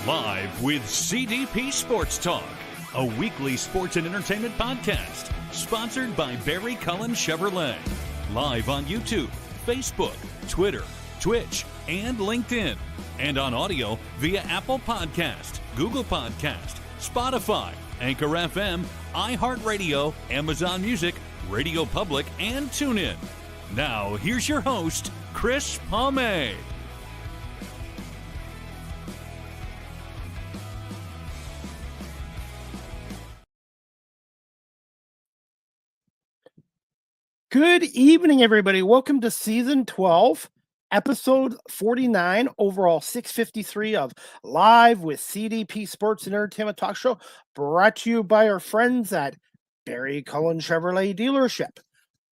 Live with CDP Sports Talk, a weekly sports and entertainment podcast sponsored by Barry Cullen Chevrolet. Live on YouTube, Facebook, Twitter, Twitch, and LinkedIn. And on audio via Apple Podcast, Google Podcast, Spotify, Anchor FM, iHeartRadio, Amazon Music, Radio Public, and TuneIn. Now, here's your host, Chris Palme. Good evening, everybody. Welcome to Season 12, Episode 49, overall 653 of Live with CDP Sports and Entertainment Talk Show, brought to you by our friends at Barry Cullen Chevrolet Dealership,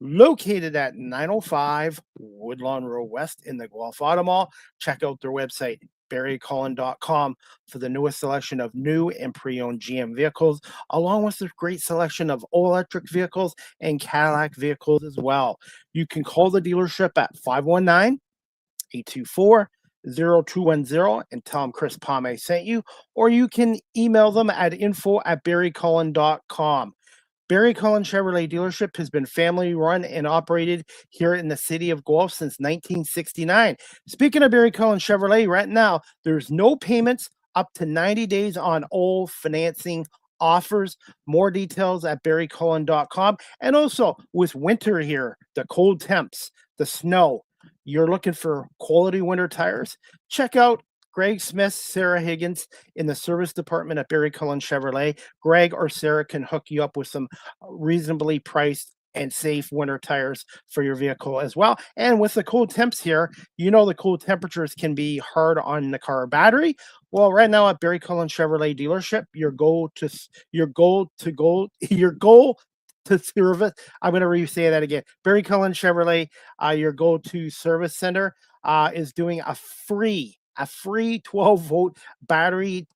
located at 905 Woodlawn Road West in the Guelph Auto Mall. Check out their website, barrycullen.com, for the newest selection of new and pre-owned GM vehicles, along with a great selection of all-electric vehicles and Cadillac vehicles as well. You can call the dealership at 519-824-0210 and tell them Chris Palme sent you, or you can email them at info@barrycullen.com. Barry Cullen Chevrolet Dealership has been family run and operated here in the city of Guelph since 1969. Speaking of Barry Cullen Chevrolet, right now, there's no payments up to 90 days on all financing offers. More details at barrycullen.com. And also, with winter here, the cold temps, the snow, you're looking for quality winter tires, check out Greg Smith, Sarah Higgins in the service department at Barry Cullen Chevrolet. Greg or Sarah can hook you up with some reasonably priced and safe winter tires for your vehicle as well. And with the cold temps here, you know the cold temperatures can be hard on the car battery. Well, right now at Barry Cullen Chevrolet Dealership, your goal to service. I'm going to re-say that again. Barry Cullen Chevrolet, your go-to service center, is doing a free 12-volt battery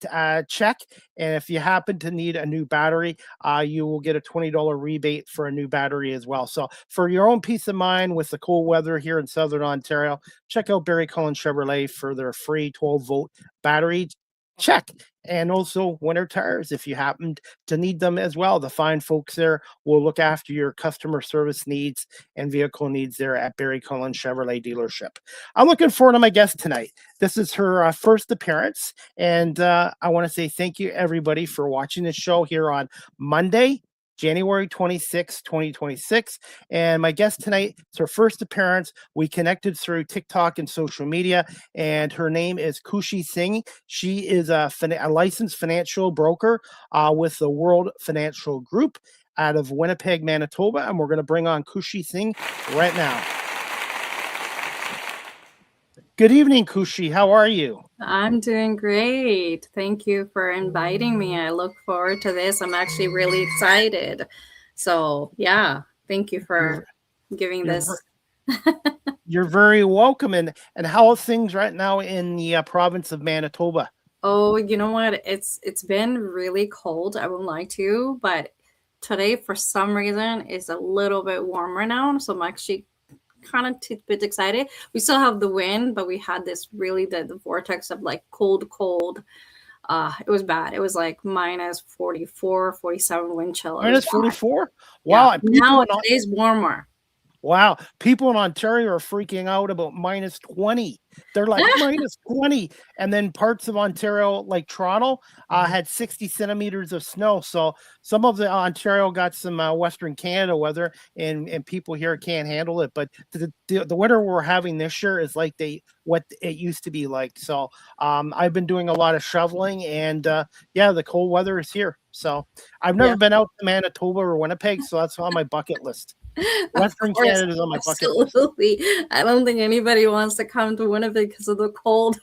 check. And if you happen to need a new battery, you will get a $20 rebate for a new battery as well. So for your own peace of mind with the cold weather here in Southern Ontario, check out Barry Cullen Chevrolet for their free 12-volt battery check. And also winter tires if you happen to need them as well. The fine folks there will look after your customer service needs and vehicle needs there at Barry Cullen Chevrolet Dealership. I'm looking forward to my guest tonight. This is her first appearance, and I want to say thank you, everybody, for watching this show here on Monday, January 26, 2026. And my guest tonight, it's her first appearance. We connected through TikTok and social media, and her name is Khushy Singh. She is a licensed financial broker with the World Financial Group out of Winnipeg, Manitoba. And we're going to bring on Khushy Singh right now. Good evening, Khushy. How are you? I'm doing great. Thank you for inviting me. I look forward to this. I'm actually really excited. So, yeah, thank you for giving this. You're very welcome. And how are things right now in the province of Manitoba? Oh, you know what? It's been really cold. I won't lie to you, but today, for some reason, is a little bit warmer now. So I'm actually kind of a bit excited. We still have the wind, but we had this really the vortex of like cold. It was bad. It was like minus 44, 47 wind chill. Minus 44? Wow. Yeah. Now today's warmer. Wow. People in Ontario are freaking out about minus 20. They're like minus 20. And then parts of Ontario, like Toronto, had 60 centimeters of snow. So some of the Ontario got some Western Canada weather, and people here can't handle it. But the winter we're having this year is like what it used to be like. So I've been doing a lot of shoveling, and the cold weather is here. So I've never been out to Manitoba or Winnipeg, so that's on my bucket list. Western Canada is on my bucket list. Absolutely. I don't think anybody wants to come to Winnipeg because of the cold.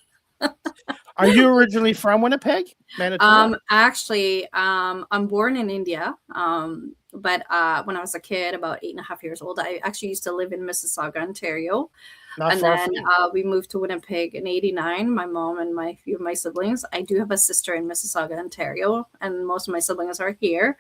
Are you originally from Winnipeg, Manitoba? Actually, I'm born in India. But when I was a kid, about 8.5 years old, I actually used to live in Mississauga, Ontario. And then we moved to Winnipeg in '89. My mom and my few of my siblings. I do have a sister in Mississauga, Ontario, and most of my siblings are here.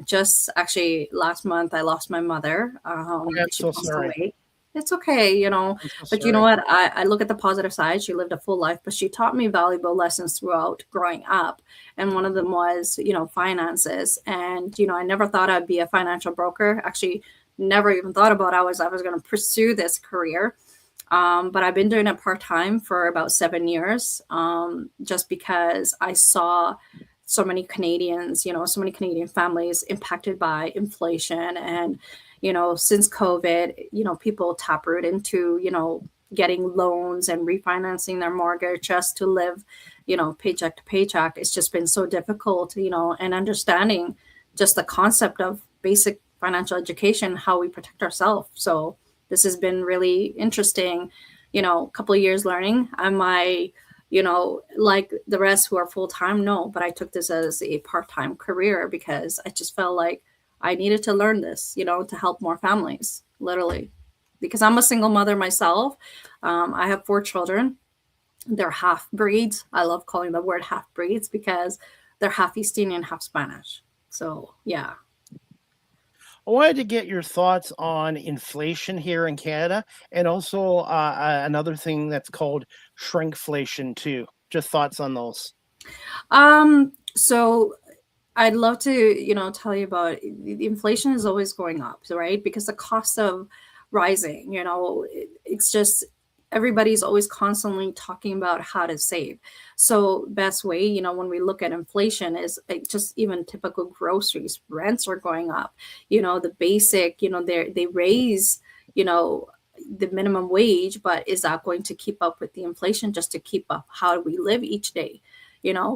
Just actually last month, I lost my mother. I'm so sorry. It's okay, I'm so but you know sorry. what? I look at the positive side. She lived a full life, but she taught me valuable lessons throughout growing up. And one of them was, finances. And, I never thought I'd be a financial broker. Actually, never even thought about I was going to pursue this career. But I've been doing it part time for about 7 years, just because I saw so many Canadians, so many Canadian families impacted by inflation. And, since COVID, people taproot into, getting loans and refinancing their mortgage just to live, paycheck to paycheck. It's just been so difficult, and understanding just the concept of basic financial education, how we protect ourselves. So, this has been really interesting, a couple of years learning. Am I, like the rest who are full time? No, but I took this as a part time career because I just felt like I needed to learn this, to help more families, literally. Because I'm a single mother myself. I have 4 children. They're half breeds. I love calling the word half breeds because they're half East Indian, half Spanish. So, yeah. I wanted to get your thoughts on inflation here in Canada, and also another thing that's called shrinkflation too. Just thoughts on those. So I'd love to, tell you about the inflation is always going up, right? Because the cost of rising, it's just everybody's always constantly talking about how to save. So best way, when we look at inflation is like just even typical groceries, rents are going up. The basic, they raise, you know, the minimum wage, but is that going to keep up with the inflation just to keep up how we live each day?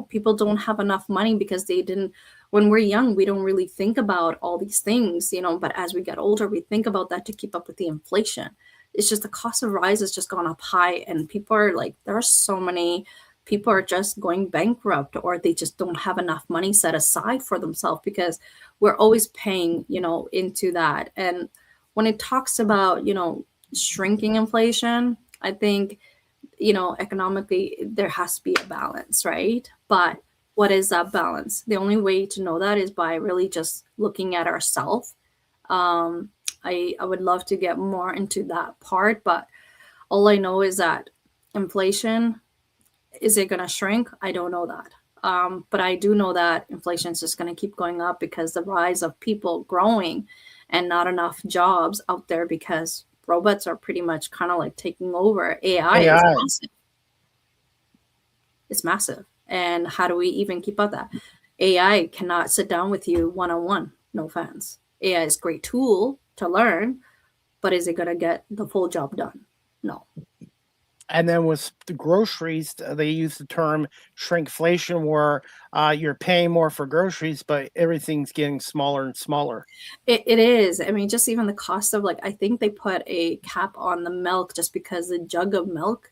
People don't have enough money because they didn't when we're young, we don't really think about all these things, but as we get older, we think about that to keep up with the inflation. It's just the cost of rise has just gone up high, and people are like, there are so many people are just going bankrupt, or they just don't have enough money set aside for themselves because we're always paying, into that. And when it talks about, shrinking inflation, I think, economically, there has to be a balance, right? But what is that balance? The only way to know that is by really just looking at ourselves. I would love to get more into that part, but all I know is that inflation, is it going to shrink? I don't know that. But I do know that inflation is just going to keep going up because the rise of people growing and not enough jobs out there because robots are pretty much kind of like taking over. AI is AI. massive. It's massive. And how do we even keep up that? AI cannot sit down with you one on one. No offense. AI is a great tool to learn, but is it going to get the full job done? No. And then with the groceries, they use the term shrinkflation, where you're paying more for groceries, but everything's getting smaller and smaller. It is. I mean, just even the cost of I think they put a cap on the milk just because the jug of milk,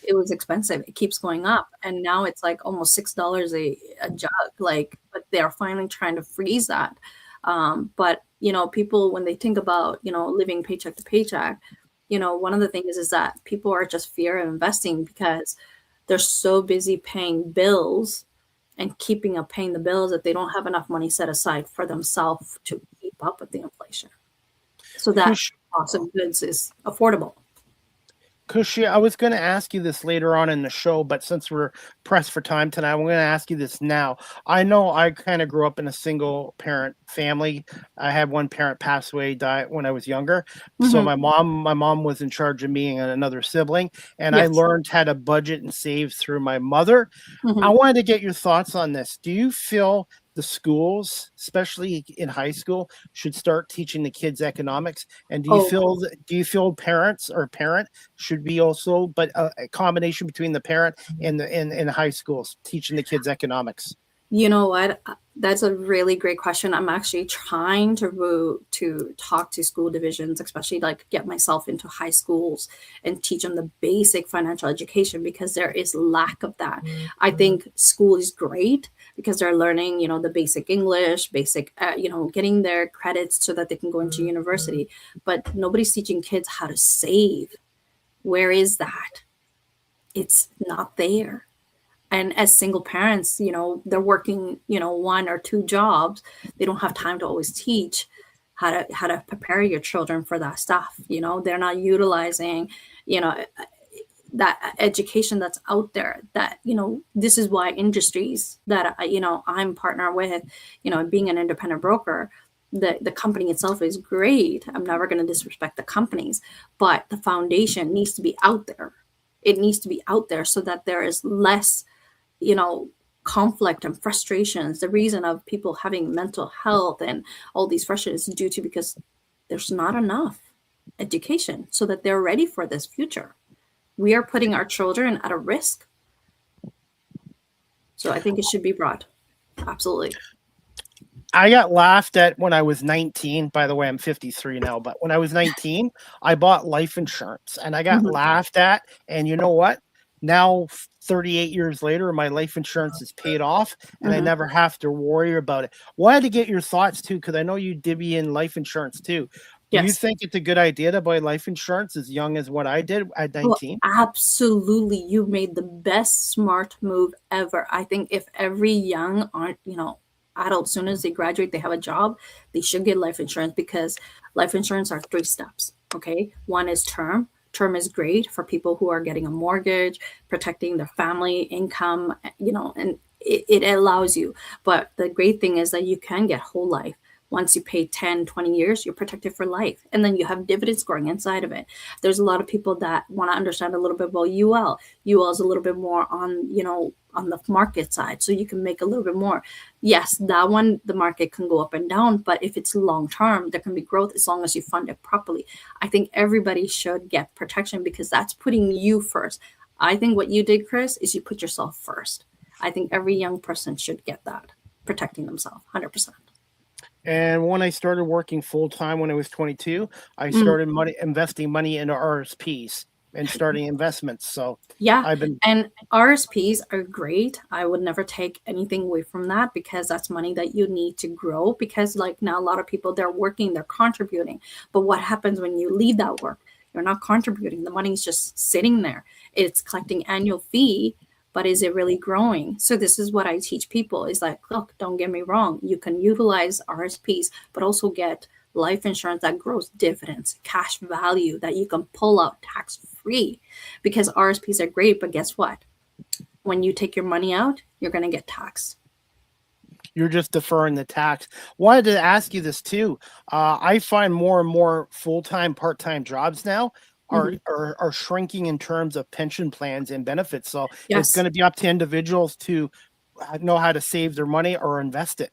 it was expensive. It keeps going up. And now it's like almost $6 a jug. But they're finally trying to freeze that. But, people, when they think about, living paycheck to paycheck, one of the things is that people are just fear of investing because they're so busy paying bills and keeping up paying the bills that they don't have enough money set aside for themselves to keep up with the inflation. So that Kush, cost of goods is affordable. Kushi, I was going to ask you this later on in the show, but since we're pressed for time tonight, I'm going to ask you this now. I know I kind of grew up in a single parent family. I had one parent pass away, die when I was younger. So Mhm. my mom was in charge of me and another sibling, and I Yes. learned how to budget and save through my mother. I Mhm. wanted to get your thoughts on this. Do you feel the schools, especially in high school, should start teaching the kids economics? And Oh, do you feel parents or parent should be also, but a combination between the parent and the in high schools teaching the kids economics? you know what? That's a really great question. I'm actually trying to talk to school divisions, especially get myself into high schools and teach them the basic financial education because there is lack of that. I think school is great because they're learning, the basic English, basic, getting their credits so that they can go into university. But nobody's teaching kids how to save. Where is that? It's not there. And as single parents, they're working, 1 or 2 jobs. They don't have time to always teach. how to prepare your children for that stuff. They're not utilizing, you know, that education that's out there, that this is why industries that I'm partner with, being an independent broker, the company itself is great. I'm never going to disrespect the companies, but the foundation needs to be out there. It needs to be out there so that there is less conflict and frustrations. The reason of people having mental health and all these frustrations is due to because there's not enough education so that they're ready for this future. We are putting our children at a risk. So I think it should be brought. Absolutely. I got laughed at when I was 19. By the way, I'm 53 now, but when I was 19, I bought life insurance and I got laughed at. And you know what? Now, 38 years later, my life insurance is paid off and I never have to worry about it. Wanted to get your thoughts too, because I know you divvy in life insurance too. Do you think it's a good idea to buy life insurance as young as what I did at 19? Well, absolutely. You made the best smart move ever. I think if every young adult, as soon as they graduate, they have a job, they should get life insurance, because life insurance are 3 steps. Okay. One is term. Term is great for people who are getting a mortgage, protecting their family income, and it allows you. But the great thing is that you can get whole life. Once you pay 10, 20 years, you're protected for life. And then you have dividends growing inside of it. There's a lot of people that want to understand a little bit about UL. UL is a little bit more on the market side. So you can make a little bit more. Yes, that one, the market can go up and down, but if it's long-term, there can be growth as long as you fund it properly. I think everybody should get protection because that's putting you first. I think what you did, Chris, is you put yourself first. I think every young person should get that, protecting themselves 100%. And when I started working full time when I was 22, I started investing money into RSPs and starting investments. So and RSPs are great. I would never take anything away from that, because that's money that you need to grow. Because like now, a lot of people, they're working, they're contributing. But what happens when you leave that work? You're not contributing. The money's just sitting there. It's collecting annual fee, but is it really growing? So this is what I teach people is like, look, don't get me wrong. You can utilize RSPs, but also get life insurance that grows dividends, cash value that you can pull out tax free, because RSPs are great. But guess what? When you take your money out, you're going to get taxed. You're just deferring the tax. Wanted to ask you this too. I find more and more full-time, part-time jobs now are shrinking in terms of pension plans and benefits. So it's going to be up to individuals to know how to save their money or invest it.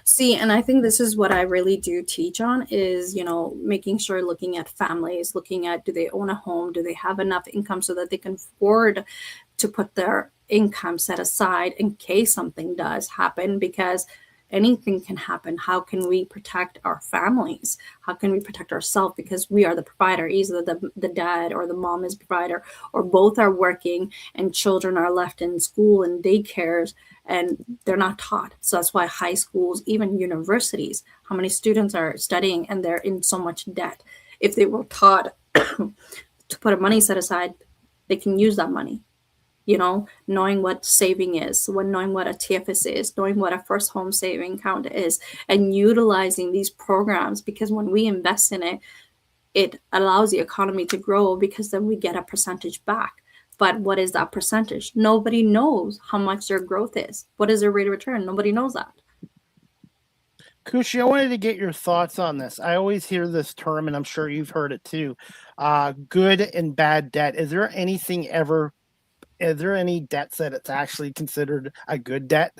See, and I think this is what I really do teach on is, making sure, looking at families, looking at, do they own a home? Do they have enough income so that they can afford to put their income set aside in case something does happen? Because anything can happen. How can we protect our families? How can we protect ourselves? Because we are the provider. Either the dad or the mom is provider, or both are working and children are left in school and daycares and they're not taught. So that's why high schools, even universities, how many students are studying and they're in so much debt. If they were taught to put a money set aside, they can use that money. Knowing what saving is, knowing what a TFS is, knowing what a first home saving account is, and utilizing these programs, because when we invest in it, it allows the economy to grow, because then we get a percentage back. But what is that percentage? Nobody knows how much their growth is. What is their rate of return? Nobody knows that. Khushy, I wanted to get your thoughts on this. I always hear this term, and I'm sure you've heard it too. Good and bad debt. Is there any debts that it's actually considered a good debt?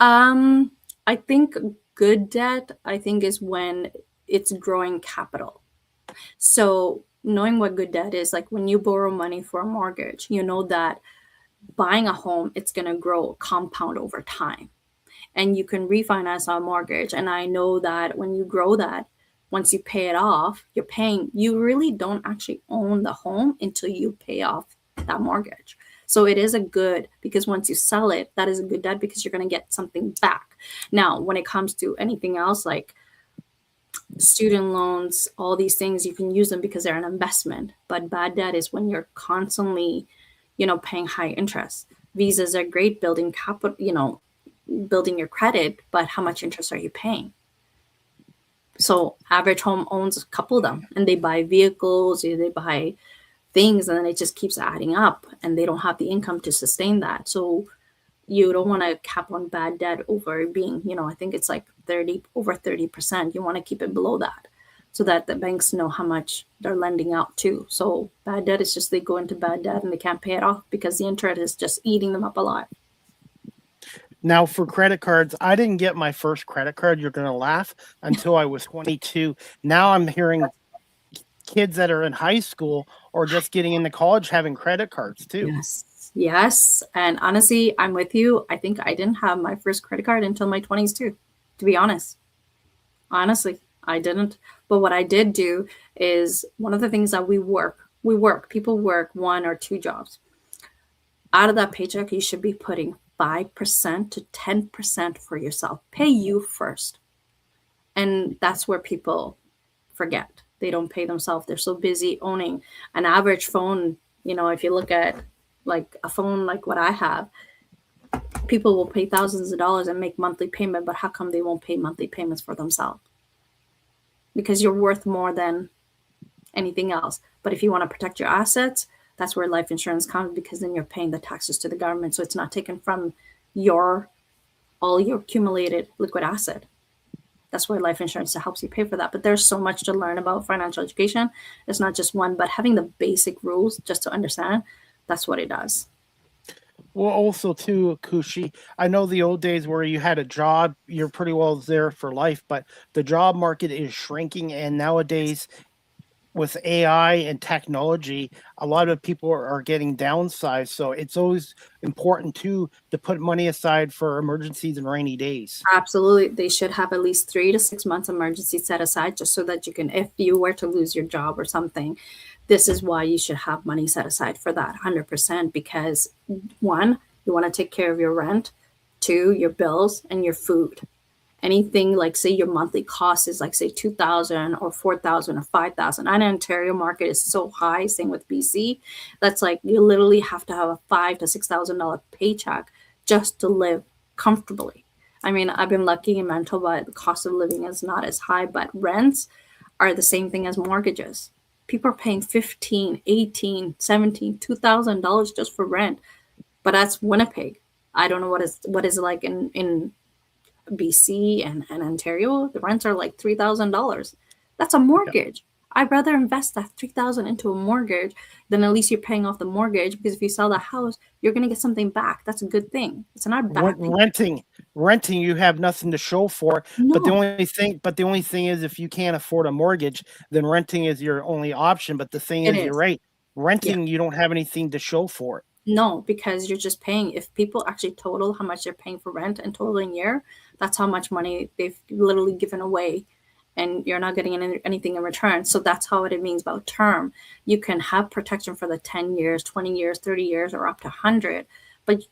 I think good debt, is when it's growing capital. So knowing what good debt is, like when you borrow money for a mortgage, you know that buying a home, it's going to grow, compound over time. And you can refinance a mortgage. And I know that when you grow that, once you pay it off, you really don't actually own the home until you pay off that mortgage. So it is a good, because once you sell it, that is a good debt, because you're going to get something back. Now, when it comes to anything else like student loans, all these things, you can use them because they're an investment. But bad debt is when you're constantly, paying high interest. Visas are great, building capital, building your credit, but how much interest are you paying? So average home owns a couple of them, and they buy vehicles, they buy things, and then it just keeps adding up, and they don't have the income to sustain that. So you don't want to cap on bad debt over being, I think it's like over 30%. You want to keep it below that so that the banks know how much they're lending out to. So bad debt is just they go into bad debt and they can't pay it off because the interest is just eating them up alive. Now, for credit cards, I didn't get my first credit card. You're going to laugh until I was 22. Now I'm hearing kids that are in high school or just getting into college having credit cards too. Yes. And honestly, I'm with you. I think I didn't have my first credit card until my 20s too, to be honest. Honestly, I didn't. But what I did do is one of the things that people work 1 or 2 jobs. Out of that paycheck, you should be putting 5% to 10% for yourself. Pay you first. And that's where people forget. They don't pay themselves. They're so busy owning an average phone. If you look at like a phone like what I have, people will pay thousands of dollars and make monthly payment, but how come they won't pay monthly payments for themselves? Because you're worth more than anything else. But if you want to protect your assets, that's where life insurance comes, because then you're paying the taxes to the government. So it's not taken from all your accumulated liquid asset. That's why life insurance helps you pay for that. But there's so much to learn about financial education. It's not just one, but having the basic rules just to understand, that's what it does. Well, also too, Khushy, I know the old days where you had a job, you're pretty well there for life, but the job market is shrinking. And nowadays, with AI and technology, a lot of people are getting downsized. So it's always important to put money aside for emergencies and rainy days. Absolutely. They should have at least 3 to 6 months emergency set aside, just so that you can, if you were to lose your job or something, this is why you should have money set aside for that 100%. Because 1, you want to take care of your rent. 2, your bills and your food. Anything like, say your monthly cost is like, say, $2,000 or $4,000 or $5,000. And Ontario market is so high, same with BC. That's like you literally have to have a $5,000 to $6,000 paycheck just to live comfortably. I mean, I've been lucky in Manitoba, but the cost of living is not as high, but rents are the same thing as mortgages. People are paying $15,000, $18,000, $17,000, $2,000 just for rent. But that's Winnipeg. I don't know what is like in BC and Ontario. The rents are like $3,000. That's a mortgage. I'd rather invest that $3,000 into a mortgage than at least you're paying off the mortgage, because if you sell the house, you're going to get something back. That's a good thing. It's not a bad thing. Renting, you have nothing to show for. No. But the only thing is, if you can't afford a mortgage, then renting is your only option. But the thing is, you're right. Renting, you don't have anything to show for it. No, because you're just paying. If people actually total how much they're paying for rent and totaling year, that's how much money they've literally given away, and you're not getting anything in return. So that's how it means about term. You can have protection for the 10 years, 20 years, 30 years, or up to 100, but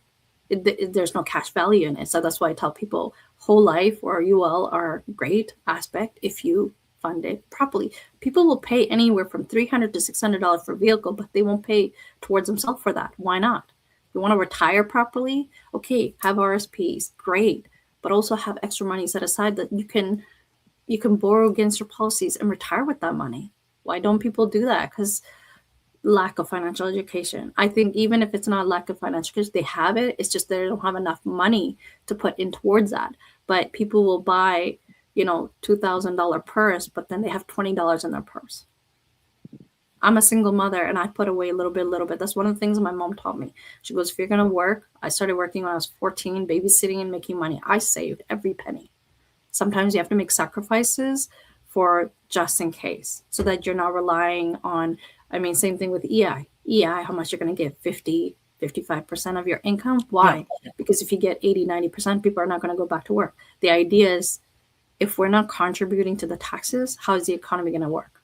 there's no cash value in it. So that's why I tell people whole life or UL are a great aspect if you fund it properly. People will pay anywhere from $300 to $600 for a vehicle, but they won't pay towards themselves for that. Why not? You want to retire properly? Okay, have RSPs, great, but also have extra money set aside that you can borrow against your policies and retire with that money. Why don't people do that? Because lack of financial education. I think even if it's not lack of financial education, they have it. It's just they don't have enough money to put in towards that. But people will buy $2,000 purse, but then they have $20 in their purse. I'm a single mother and I put away a little bit. That's one of the things my mom taught me. She goes, if you're going to work, I started working when I was 14, babysitting and making money. I saved every penny. Sometimes you have to make sacrifices for just in case, so that you're not relying on, same thing with EI, how much you're going to get, 50, 55% of your income. Why? Yeah. Because if you get 80, 90%, people are not going to go back to work. The idea is, if we're not contributing to the taxes, how is the economy going to work?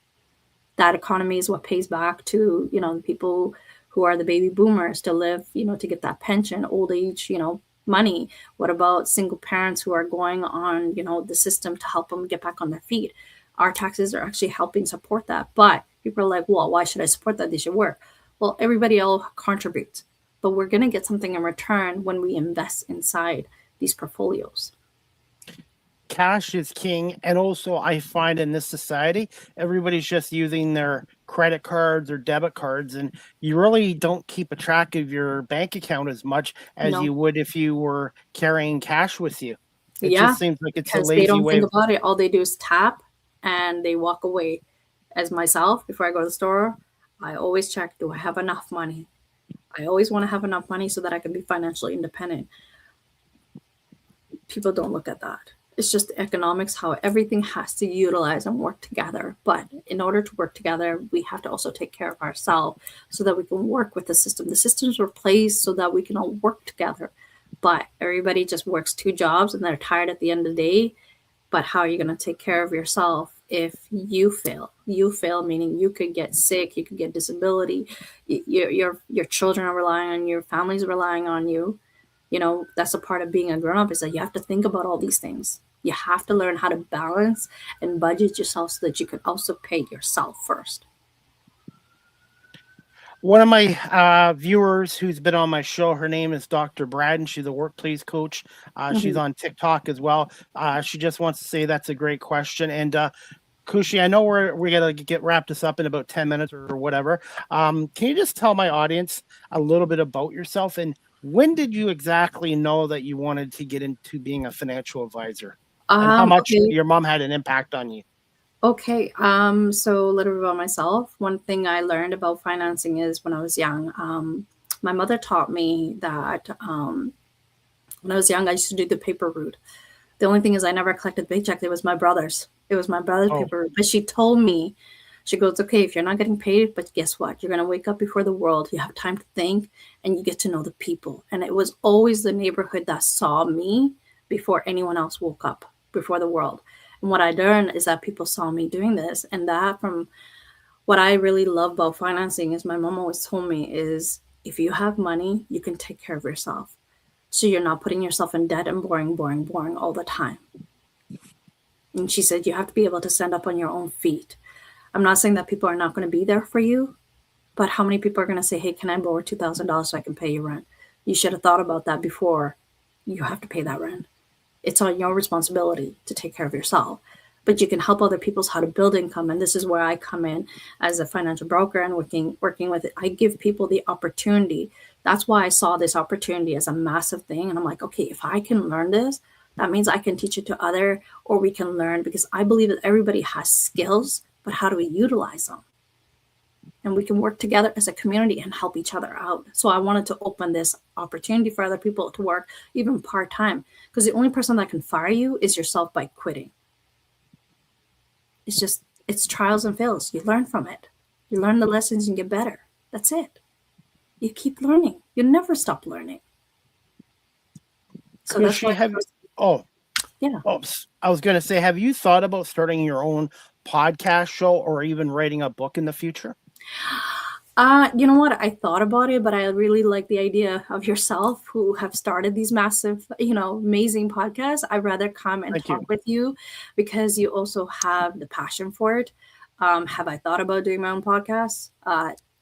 That economy is what pays back to, the people who are the baby boomers to live, to get that pension, old age, money. What about single parents who are going on, the system to help them get back on their feet? Our taxes are actually helping support that. But people are like, well, why should I support that? They should work. Well, everybody else contributes, but we're going to get something in return when we invest inside these portfolios. cash is king. And also, I find in this society, everybody's just using their credit cards or debit cards, and you really don't keep a track of your bank account as much as No. you would if you were carrying cash with you. It Yeah, just seems like it's a because they lazy don't way. think about it. All they do is tap and they walk away. As myself, before I go to the store, I always check, do I have enough money? I always want to have enough money so that I can be financially independent. People don't look at that. It's just economics, how everything has to utilize and work together. But in order to work together, we have to also take care of ourselves so that we can work with the system. The systems were placed so that we can all work together. But everybody just works two jobs and they're tired at the end of the day. But how are you going to take care of yourself if you fail? You fail, meaning you could get sick, you could get disability, your children are relying on you, your family's relying on you. You know, that's a part of being a grown up, is that you have to think about all these things. You have to learn how to balance and budget yourself so that you can also pay yourself first. One of my viewers who's been on my show, her name is Dr. Brad, and she's a workplace coach. She's Mhm. on TikTok as well. She just wants to say that's a great question. And Khushy, I know we're gonna get wrap this up in about 10 minutes or whatever. Can you just tell my audience a little bit about yourself, and when did you exactly know that you wanted to get into being a financial advisor, and how much Okay. your mom had an impact on you? Okay. So a little bit about myself. One thing I learned about financing is when I was young. My mother taught me that when I was young, I used to do the paper route. The only thing is I never collected paychecks. It was my brother's. It was my brother's Oh, paper route. But she told me, she goes, okay, if you're not getting paid, but guess what? You're gonna wake up before the world. You have time to think and you get to know the people. And it was always the neighborhood that saw me before anyone else woke up, before the world. And what I learned is that people saw me doing this. And that from what I really love about financing is my mom always told me is if you have money, you can take care of yourself. So you're not putting yourself in debt and boring, boring, boring all the time. And she said you have to be able to stand up on your own feet. I'm not saying that people are not going to be there for you, but how many people are going to say, hey, can I borrow $2,000 so I can pay your rent? You should have thought about that before you have to pay that rent. It's on your responsibility to take care of yourself. But you can help other people's how to build income. And this is where I come in as a financial broker and working with it. I give people the opportunity. That's why I saw this opportunity as a massive thing. And I'm like, okay, if I can learn this, that means I can teach it to other, or we can learn, because I believe that everybody has skills, but how do we utilize them? And we can work together as a community and help each other out. So I wanted to open this opportunity for other people to work even part-time, because the only person that can fire you is yourself by quitting. It's just, it's trials and fails. You learn from it. You learn the lessons and get better. That's it. You keep learning. You never stop learning. So that's Khushy, why, have oh, yeah. oops, I was gonna say, have you thought about starting your own podcast show or even writing a book in the future? You know what? I thought about it, but I really like the idea of yourself who have started these massive, amazing podcasts. I'd rather come and Thank you. talk with you because you also have the passion for it. Have I thought about doing my own podcast?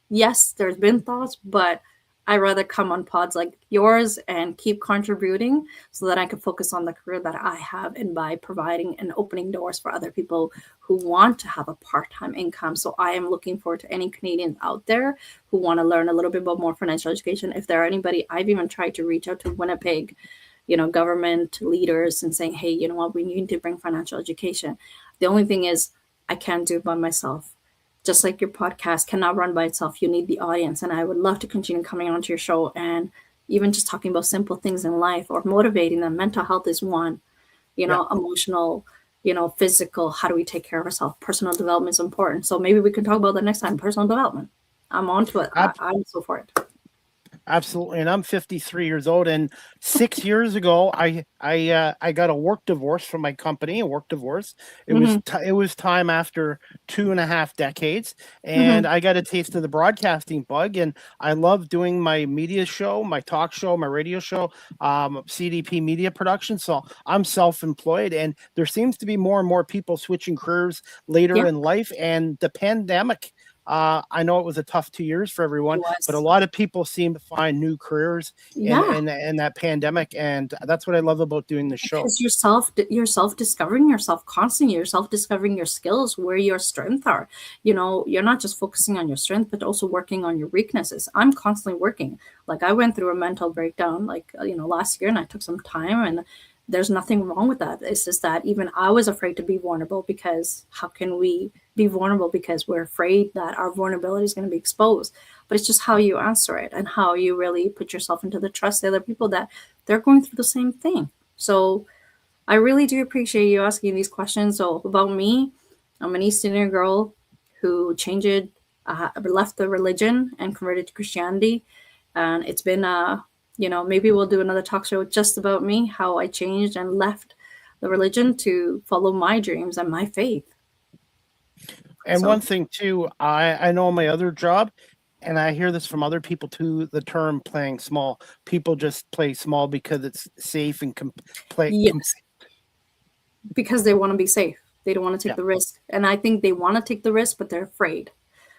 Yes, there's been thoughts, but I'd rather come on pods like yours and keep contributing so that I can focus on the career that I have, and by providing and opening doors for other people who want to have a part-time income. So I am looking forward to any Canadians out there who want to learn a little bit about more financial education. If there are anybody, I've even tried to reach out to Winnipeg, government leaders and saying, hey, you know what, we need to bring financial education. The only thing is I can't do it by myself. Just like your podcast cannot run by itself, you need the audience. And I would love to continue coming onto your show and even just talking about simple things in life or motivating them. Mental health is one, Yeah, emotional, physical. How do we take care of ourselves? Personal development is important. So maybe we can talk about that next time. Personal development. I'm on to it. I'm so for it. absolutely. And I'm 53 years old. And 6 years ago, I got a work divorce from my company. A work divorce. Hmm. It was time after 2.5 decades, Hmm. and I got a taste of the broadcasting bug. And I love doing my media show, my talk show, my radio show, CDP media production. So I'm self-employed, and there seems to be more and more people switching careers later Yeah. in life. And the pandemic I know it was a tough 2 years for It everyone, but a was. lot of people seem to find new careers in Yeah. in that pandemic, and that's what I love about doing the show. Because you're self discovering yourself constantly, you're self discovering your skills, where your strengths are. You're not just focusing on your strength but also working on your weaknesses. I'm constantly working. Like, I went through a mental breakdown, like, last year, and I took some time, and there's nothing wrong with that. It's just that even I was afraid to be vulnerable, because how can we be vulnerable because we're afraid that our vulnerability is going to be exposed? But it's just how you answer it and how you really put yourself into the trust of other people that they're going through the same thing. So I really do appreciate you asking these questions. So about me, I'm an East Indian girl who left the religion and converted to Christianity, and it's been maybe we'll do another talk show just about me, how I changed and left the religion to follow my dreams and my faith. And So one thing too, I know my other job, and I hear this from other people too, the term playing small. People just play small because it's safe and yes, because they want to be safe. They don't want to take yeah. the risk, and I think they want to take the risk, but they're afraid,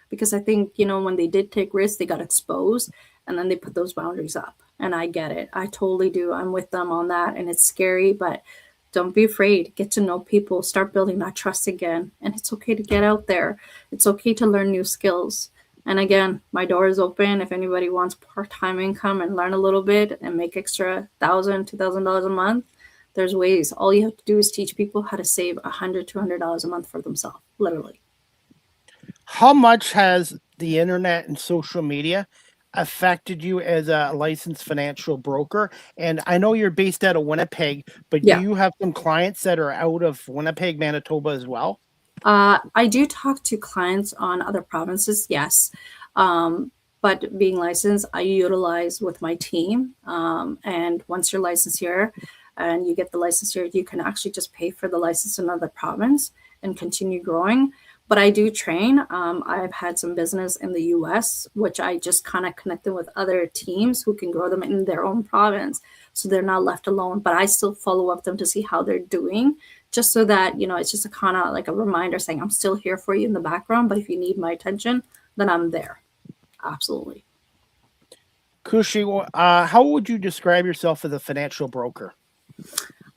because I think, when they did take risks, they got exposed, and then they put those boundaries up. And I get it. I totally do. I'm with them on that. And it's scary, but don't be afraid. Get to know people, start building that trust again. And it's okay to get out there. It's okay to learn new skills. And again, my door is open. If anybody wants part-time income and learn a little bit and make extra $1,000, $2,000 a month, there's ways. All you have to do is teach people how to save $100, $200 a month for themselves, literally. How much has the internet and social media affected you as a licensed financial broker? And I know you're based out of Winnipeg, but do Yeah. you have some clients that are out of Winnipeg, Manitoba as well? I do talk to clients on other provinces, yes. But being licensed, I utilize with my team. And once you're licensed here and you get the license here, you can actually just pay for the license in another province and continue growing. But I do train. I've had some business in the US, which I just kind of connected with other teams who can grow them in their own province. So they're not left alone. But I still follow up them to see how they're doing, just so that, it's just a kind of like a reminder saying, I'm still here for you in the background, but if you need my attention, then I'm there. Absolutely. Khushy, how would you describe yourself as a financial broker?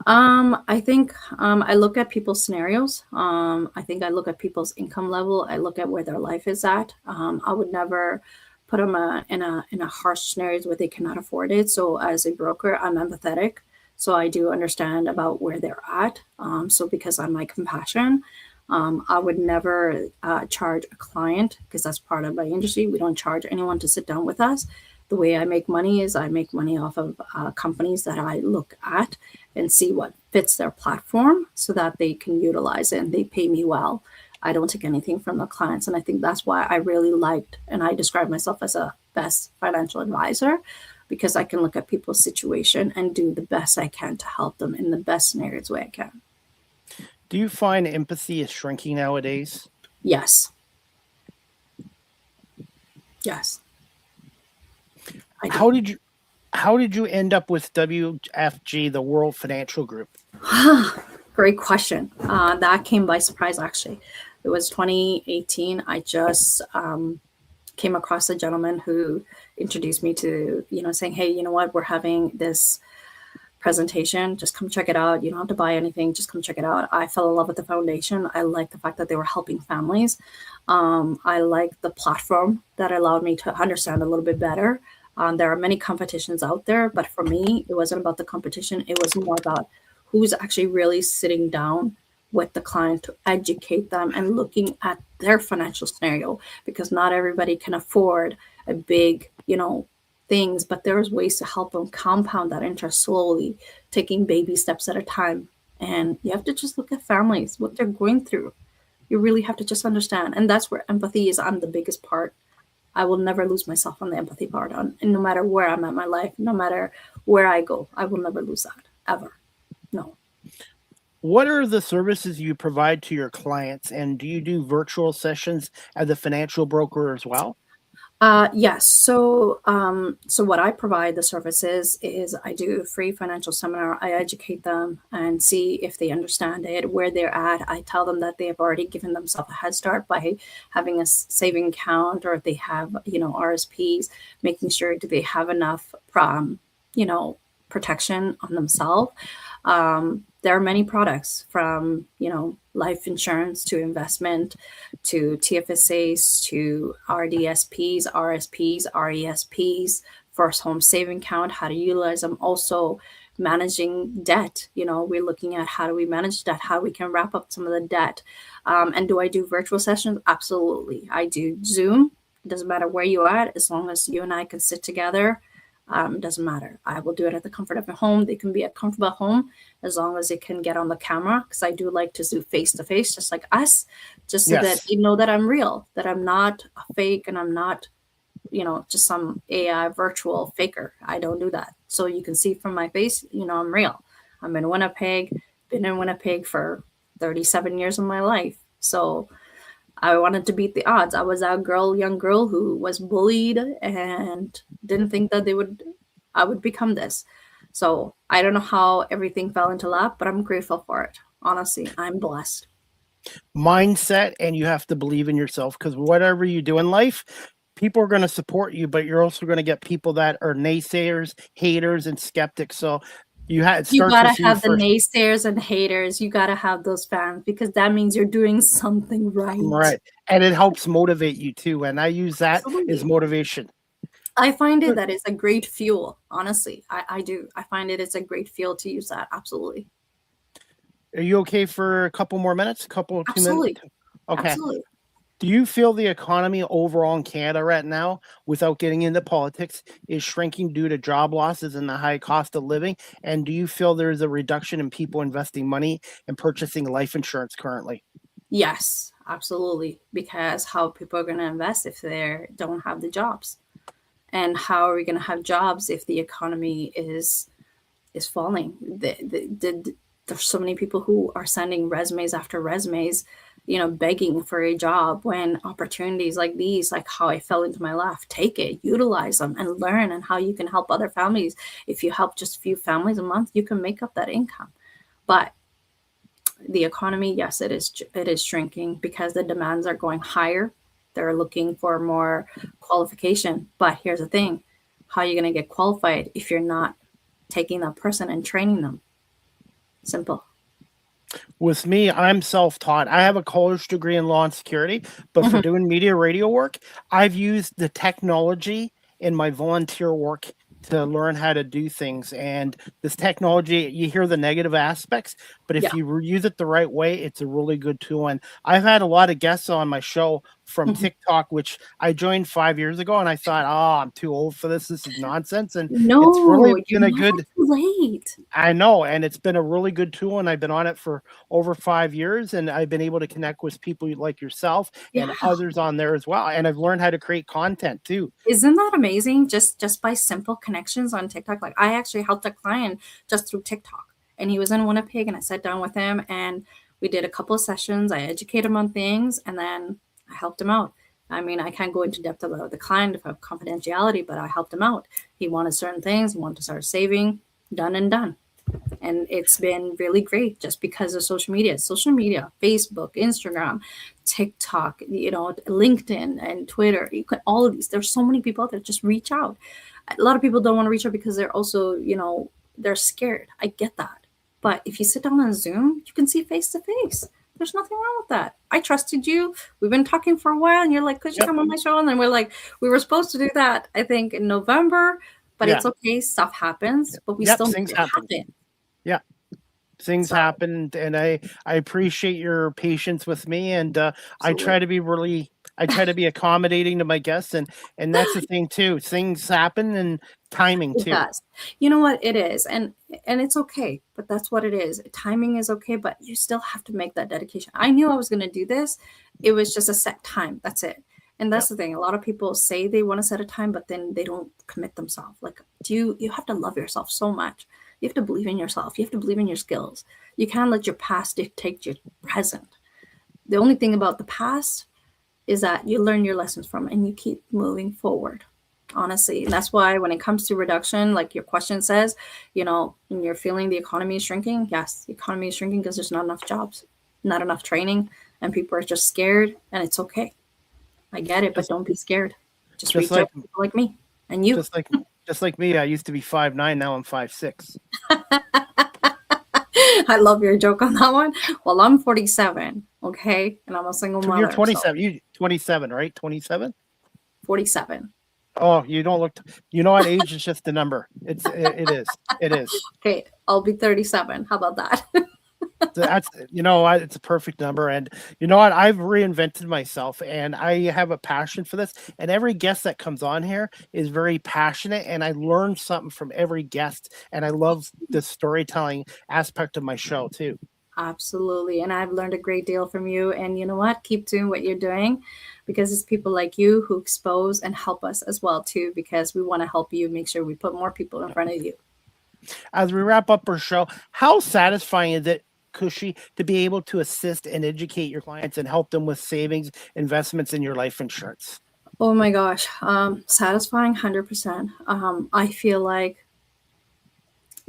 I think I look at people's scenarios. I think I look at people's income level. I look at where their life is at. I would never put them in a harsh scenarios where they cannot afford it. So as a broker, I'm empathetic. So I do understand about where they're at. So because I'm my compassion, I would never charge a client, because that's part of my industry. We don't charge anyone to sit down with us. The way I make money is I make money off of companies that I look at and see what fits their platform so that they can utilize it, and they pay me well. I don't take anything from the clients. And I think that's why I really liked, and I describe myself as a best financial advisor, because I can look at people's situation and do the best I can to help them in the best scenarios way I can. Do you find empathy is shrinking nowadays? Yes. Yes. I How do. did you how did you end up with WFG, the World Financial Group? Great question. That came by surprise, actually. It was 2018. I just came across a gentleman who introduced me to, saying, hey, you know what, we're having this presentation. Just come check it out. You don't have to buy anything. Just come check it out. I fell in love with the foundation. I like the fact that they were helping families. I like the platform that allowed me to understand a little bit better. There are many competitions out there, but for me, it wasn't about the competition. It was more about who's actually really sitting down with the client to educate them and looking at their financial scenario, because not everybody can afford a big, things, but there's ways to help them compound that interest slowly, taking baby steps at a time. And you have to just look at families, what they're going through. You really have to just understand. And that's where empathy is on the biggest part. I will never lose myself on the empathy part, and no matter where I'm at in my life, no matter where I go, I will never lose that ever. No. What are the services you provide to your clients, and do you do virtual sessions as a financial broker as well? Yes. So what I provide the services is I do a free financial seminar. I educate them and see if they understand it, where they're at. I tell them that they have already given themselves a head start by having a saving account, or if they have, RSPs, making sure do they have enough, you know, protection on themselves. There are many products from, life insurance to investment to TFSAs to RDSPs, RSPs, RESPs, first home saving account, how to utilize them. Also, managing debt. We're looking at how do we manage debt, how we can wrap up some of the debt. And do I do virtual sessions? Absolutely. I do Zoom. It doesn't matter where you are at, as long as you and I can sit together. Doesn't matter. I will do it at the comfort of my home. They can be at comfortable home as long as it can get on the camera, because I do like to do face to face, just like us, just so that Yes. you know that I'm real, that I'm not a fake, and I'm not, just some AI virtual faker. I don't do that. So you can see from my face, I'm real. I'm in Winnipeg, been in Winnipeg for 37 years of my life. So I wanted to beat the odds. I was that young girl who was bullied and didn't think that I would become this. So I don't know how everything fell into lap, but I'm grateful for it. Honestly, I'm blessed. Mindset, and you have to believe in yourself, because whatever you do in life, people are going to support you, but you're also going to get people that are naysayers, haters, and skeptics. So it You starts gotta with you have the first. naysayers and haters. You gotta have those fans, because that means you're doing something right. Right. And it helps motivate you too. And I use that as Absolutely. motivation. I find it Good. that it's a great fuel. Honestly, I do. I find it's a great fuel to use that. Absolutely. Are you okay for a couple more minutes? A couple, 2 minutes? Absolutely. Okay. Absolutely. Do you feel the economy overall in Canada right now, without getting into politics, is shrinking due to job losses and the high cost of living? And do you feel there's a reduction in people investing money and purchasing life insurance currently? Yes, absolutely. Because how people are going to invest if they don't have the jobs, and how are we going to have jobs if the economy is falling? There's so many people who are sending resumes after resumes, begging for a job, when opportunities like these, like how I fell into my lap, take it, utilize them, and learn, and how you can help other families. If you help just a few families a month, you can make up that income. But the economy, yes, it is shrinking because the demands are going higher. They're looking for more qualification. But here's the thing: how are you going to get qualified if you're not taking that person and training them? Simple. With me, I'm self-taught. I have a college degree in law and security, but for Mhm. doing media radio work, I've used the technology in my volunteer work to learn how to do things. And this technology, you hear the negative aspects, but if Yeah. you use it the right way, it's a really good tool. And I've had a lot of guests on my show from Mhm. TikTok, which I joined 5 years ago, and I thought, oh, I'm too old for this. This is nonsense. And it's really No, you're been a never good. too late. I know, and it's been a really good tool, and I've been on it for over 5 years, and I've been able to connect with people like yourself Yeah. and others on there as well, and I've learned how to create content too. Isn't that amazing? Just by simple connections on TikTok. Like, I actually helped a client just through TikTok, and he was in Winnipeg, and I sat down with him, and we did a couple of sessions. I educated him on things, and then I helped him out. I mean, I can't go into depth about the client of confidentiality, but I helped him out. He wanted certain things. He wanted to start saving. Done and done. And it's been really great just because of social media, Facebook, Instagram, TikTok, LinkedIn and Twitter. You can all of these. There's so many people out there. Just reach out. A lot of people don't want to reach out because they're also, they're scared. I get that. But if you sit down on Zoom, you can see face to face. There's nothing wrong with that. I trusted you. We've been talking for a while, and you're like, could you Yep, come on my show? And then we're like, we were supposed to do that, I think, in November, but yeah, it's okay. Stuff happens, but we yep, still make things it happen. happen. Yeah, things So, happen, and I appreciate your patience with me, and I absolutely. try to be really I try to be accommodating to my guests, and that's the thing too. Things happen, and timing It too. does. You know what? It is. And it's okay, but that's what it is. Timing is okay, but you still have to make that dedication. I knew I was going to do this. It was just a set time. That's it. And that's Yep, the thing. A lot of people say they want to set a time, but then they don't commit themselves. Like, you have to love yourself so much. You have to believe in yourself. You have to believe in your skills. You can't let your past dictate your present. The only thing about the past is that you learn your lessons from and you keep moving forward. Honestly, and that's why when it comes to reduction, like your question says, when you're feeling the economy is shrinking, yes, the economy is shrinking because there's not enough jobs, not enough training, and people are just scared, and it's okay. I get it, but Just don't be scared. Just just reach out like to people like me and you. just like just like me. I used to be 5'9", now I'm 5'6". I love your joke on that one. Well, I'm 47, okay, and I'm a single You're mother, so 27. You 27, right? 27. 47. Oh, you don't look. You know what? Age is just a number. It is. It is. Okay, I'll be 37. How about that? That's it's a perfect number. And you know what? I've reinvented myself, and I have a passion for this. And every guest that comes on here is very passionate, and I learn something from every guest. And I love the storytelling aspect of my show too. Absolutely. And I've learned a great deal from you. And you know what? Keep doing what you're doing, because it's people like you who expose and help us as well too, because we want to help you make sure we put more people in front of you. As we wrap up our show, how satisfying is it, Khushy, to be able to assist and educate your clients and help them with savings, investments in your life insurance? Oh my gosh. Satisfying 100%. I feel like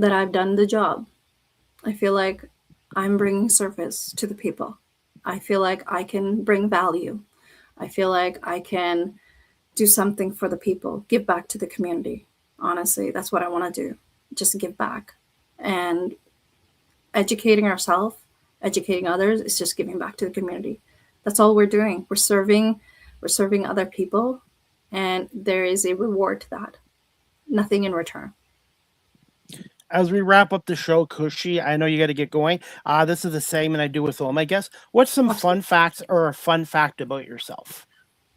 that I've done the job. I feel like I'm bringing service to the people. I feel like I can bring value. I feel like I can do something for the people, give back to the community. Honestly, that's what I want to do. Just give back. And educating ourselves, educating others is just giving back to the community. That's all we're doing. We're serving other people, and there is a reward to that. Nothing in return. As we wrap up the show, Khushy, I know you got to get going. This is a segment I do with all my guests. What's some fun facts or a fun fact about yourself?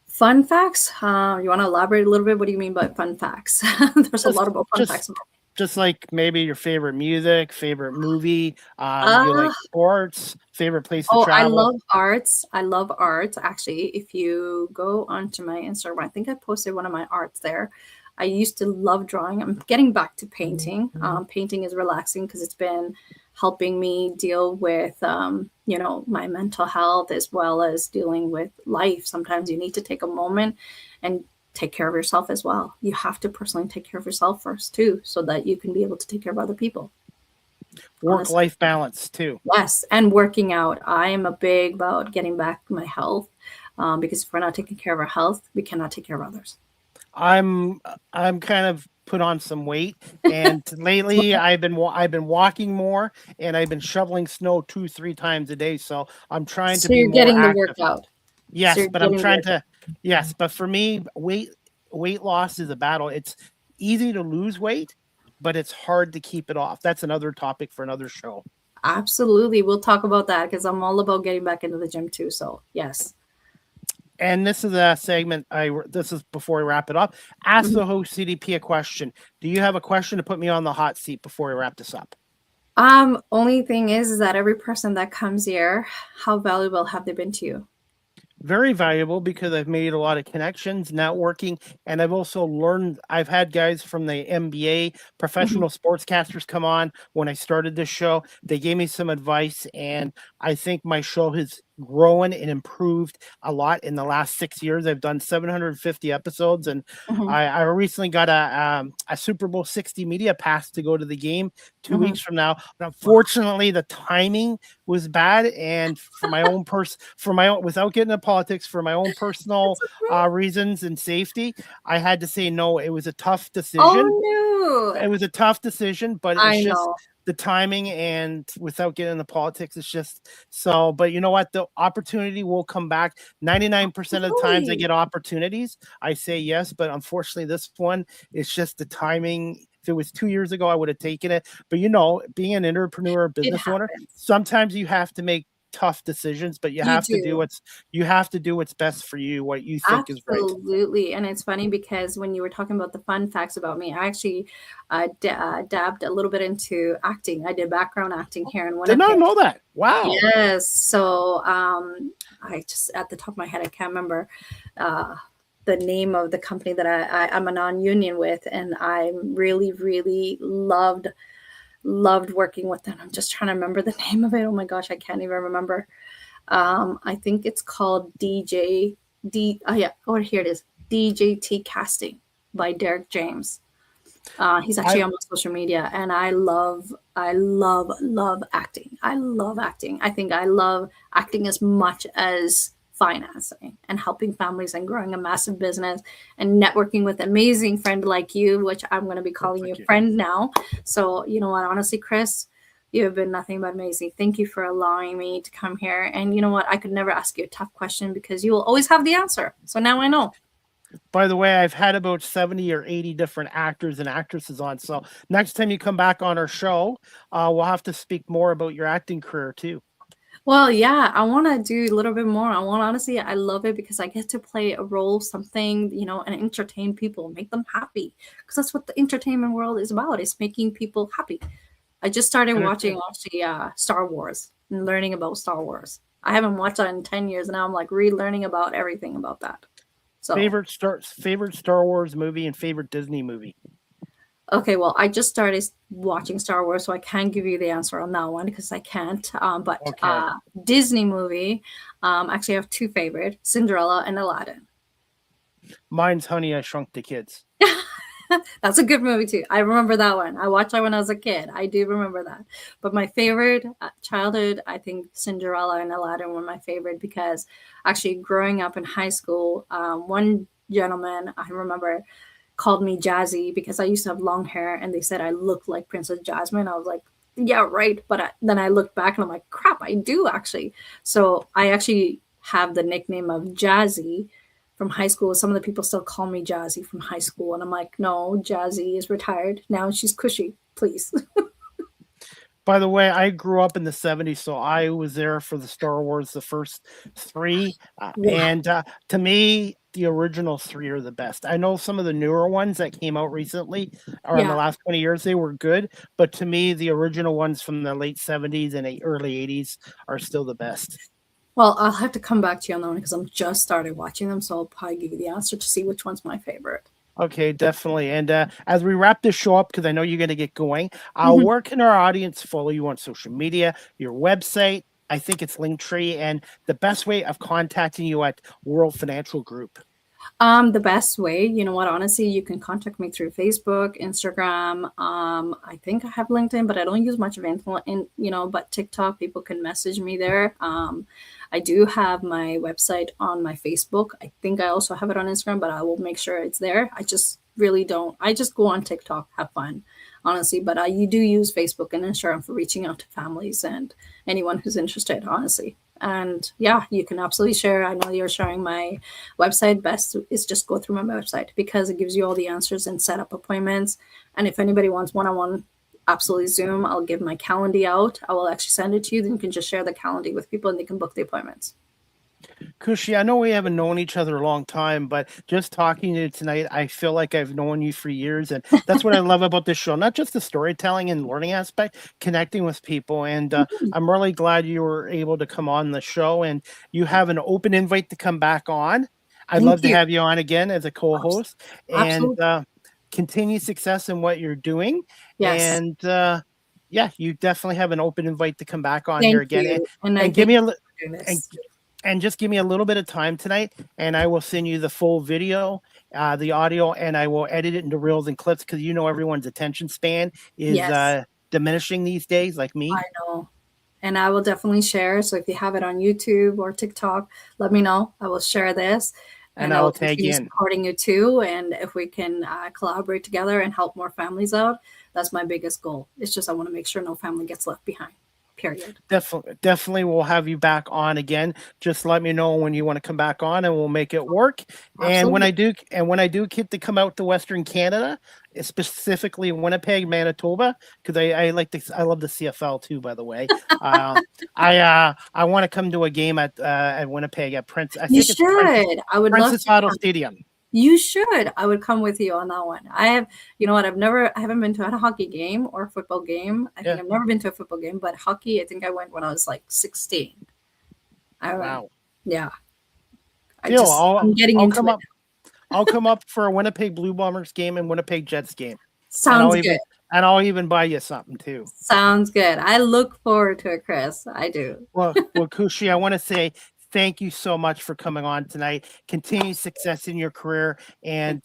Fun facts? You want to elaborate a little bit? What do you mean by fun facts? There's a lot about fun facts. Just like maybe your favorite music, favorite movie, you like Uh, sports, favorite place to oh, I travel. love arts. I love art. Actually, if you go onto my Instagram, I think I posted one of my arts there. I used to love drawing. I'm getting back to painting. Painting is relaxing because it's been helping me deal with, my mental health as well as dealing with life. Sometimes you need to take a moment and take care of yourself as well. You have to personally take care of yourself first too, so that you can be able to take care of other people. Work-life balance too. Yes, and working out. I am a big about getting back my health, because if we're not taking care of our health, we cannot take care of others. I'm kind of put on some weight, and lately I've been walking more, and I've been shoveling snow 2-3 times a day. So I'm trying to So be you're more getting the active. workout. Yes, but I'm trying to. Yes, but for me, weight loss is a battle. It's easy to lose weight, but it's hard to keep it off. That's another topic for another show. Absolutely, we'll talk about that because I'm all about getting back into the gym too. So yes. And this is a segment. This is before we wrap it up. Ask the host CDP a question. Do you have a question to put me on the hot seat before we wrap this up? Only thing is that every person that comes here, how valuable have they been to you? Very valuable, because I've made a lot of connections, networking, and I've also learned. I've had guys from the NBA, professional sportscasters, come on when I started this show. They gave me some advice, and I think my show has grown and improved a lot in the last 6 years. I've done 750 episodes, and I recently got a Super Bowl 60 media pass to go to the game 2 weeks from now. But unfortunately, the timing was bad, and for my own without getting into politics, for my own personal reasons and safety, I had to say no. It was a tough decision. Oh no! It was a tough decision, but I it's just know. the timing, and without getting into politics, it's just so. But you know what? The opportunity will come back. 99% of the times I get opportunities, I say yes. But unfortunately, this one, it's just the timing. If it was 2 years ago, I would have taken it. But being an entrepreneur, business owner, sometimes you have to make tough decisions, but you have to do what's best for you, what you think is right. Absolutely. And it's funny because when you were talking about the fun facts about me, I actually dabbed a little bit into acting. I did background acting here in Winnipeg. Did not know that. Wow. Yes. So I just, at the top of my head, I can't remember the name of the company that I'm a non-union with, and I really, really loved working with them. I'm just trying to remember the name of it. Oh my gosh, I can't even remember. I think it's called DJ here it is. DJT Casting by Derek James. He's I actually on my social media, and I love acting. I love acting. I think I love acting as much as financing and helping families and growing a massive business and networking with amazing friend like you, which I'm going to be calling you thank you. friend now. So you know what, honestly, Chris, you have been nothing but amazing. Thank you for allowing me to come here. And you know what, I could never ask you a tough question because you will always have the answer. So now I know. By the way, I've had about 70 or 80 different actors and actresses on. So next time you come back on our show, we'll have to speak more about your acting career too. Well, yeah, I want to do a little bit more. Honestly, I love it because I get to play a role, something, and entertain people, make them happy. Because that's what the entertainment world is about, is making people happy. I just started watching actually Star Wars and learning about Star Wars. I haven't watched that in 10 years, and now I'm like relearning about everything about that. So Favorite Star Wars movie and favorite Disney movie? okay, well, I just started watching Star Wars, so I can't give you the answer on that one because I can't. But Okay. Disney movie, actually, I have two favorite: Cinderella and Aladdin. Mine's Honey, I Shrunk the Kids. That's a good movie too. I remember that one. I watched that when I was a kid. I do remember that. But my favorite childhood, I think Cinderella and Aladdin were my favorite because actually growing up in high school, one gentleman I remember called me Jazzy because I used to have long hair, and they said I looked like Princess Jasmine. I was like, yeah, right. But then I looked back and I'm like, crap, I do actually. So I actually have the nickname of Jazzy from high school. Some of the people still call me Jazzy from high school. And I'm like, no, Jazzy is retired. Now she's Khushy, please. By the way, I grew up in the 70s, so I was there for the Star Wars, the first three. And to me, the original three are the best. I know some of the newer ones that came out recently or in the last 20 years, they were good. But to me, the original ones from the late 70s and early 80s are still the best. Well, I'll have to come back to you on that one because I'm just started watching them. So I'll probably give you the answer to see which one's my favorite. Okay, definitely. And as we wrap this show up, because I know you're going to get going, where can our audience follow you on social media, your website? I think it's Linktree, and the best way of contacting you at World Financial Group. The best way, you know what, honestly, you can contact me through Facebook, Instagram. I think I have LinkedIn, but I don't use much of it. But TikTok, people can message me there. I do have my website on my Facebook. I think I also have it on Instagram, but I will make sure it's there. I just really don't. I just go on TikTok, have fun, honestly. But you do use Facebook and Instagram for reaching out to families and anyone who's interested, honestly. And yeah, you can absolutely share. I know you're sharing my website. Best is just go through my website because it gives you all the answers and set up appointments. And if anybody wants one-on-one, absolutely Zoom, I'll give my calendar out. I will actually send it to you. Then you can just share the calendar with people and they can book the appointments. Khushy, I know we haven't known each other a long time, but just talking to you tonight, I feel like I've known you for years. And that's what I love about this show, not just the storytelling and learning aspect, connecting with people. And I'm really glad you were able to come on the show, and you have an open invite to come back on. I'd love to have you on again as a co-host. And continue success in what you're doing. Yes. And yeah, you definitely have an open invite to come back on here again. And give me and just give me a little bit of time tonight, and I will send you the full video, the audio, and I will edit it into reels and clips because everyone's attention span is diminishing these days, like me. I know. And I will definitely share. So if you have it on YouTube or TikTok, let me know. I will share this. And I will tag continue in. Supporting you too. And if we can collaborate together and help more families out, that's my biggest goal. It's just I want to make sure no family gets left behind. Period. Definitely we'll have you back on again. Just let me know when you want to come back on and we'll make it work. Absolutely. And when I do get to come out to Western Canada, specifically Winnipeg, Manitoba, because I love the CFL too, by the way. I want to come to a game at Winnipeg at Prince. I would Princess Auto Stadium. You should. I would come with you on that one. I haven't been to a hockey game or a football game. I think I've never been to a football game, but hockey, I think I went when I was like 16. Wow. Yeah. I'm getting into it. I'll come up for a Winnipeg Blue Bombers game and Winnipeg Jets game. Sounds good. And I'll even buy you something too. Sounds good. I look forward to it, Chris. I do. Well, Khushy, I want to say Thank you so much for coming on tonight. Continued success in your career, and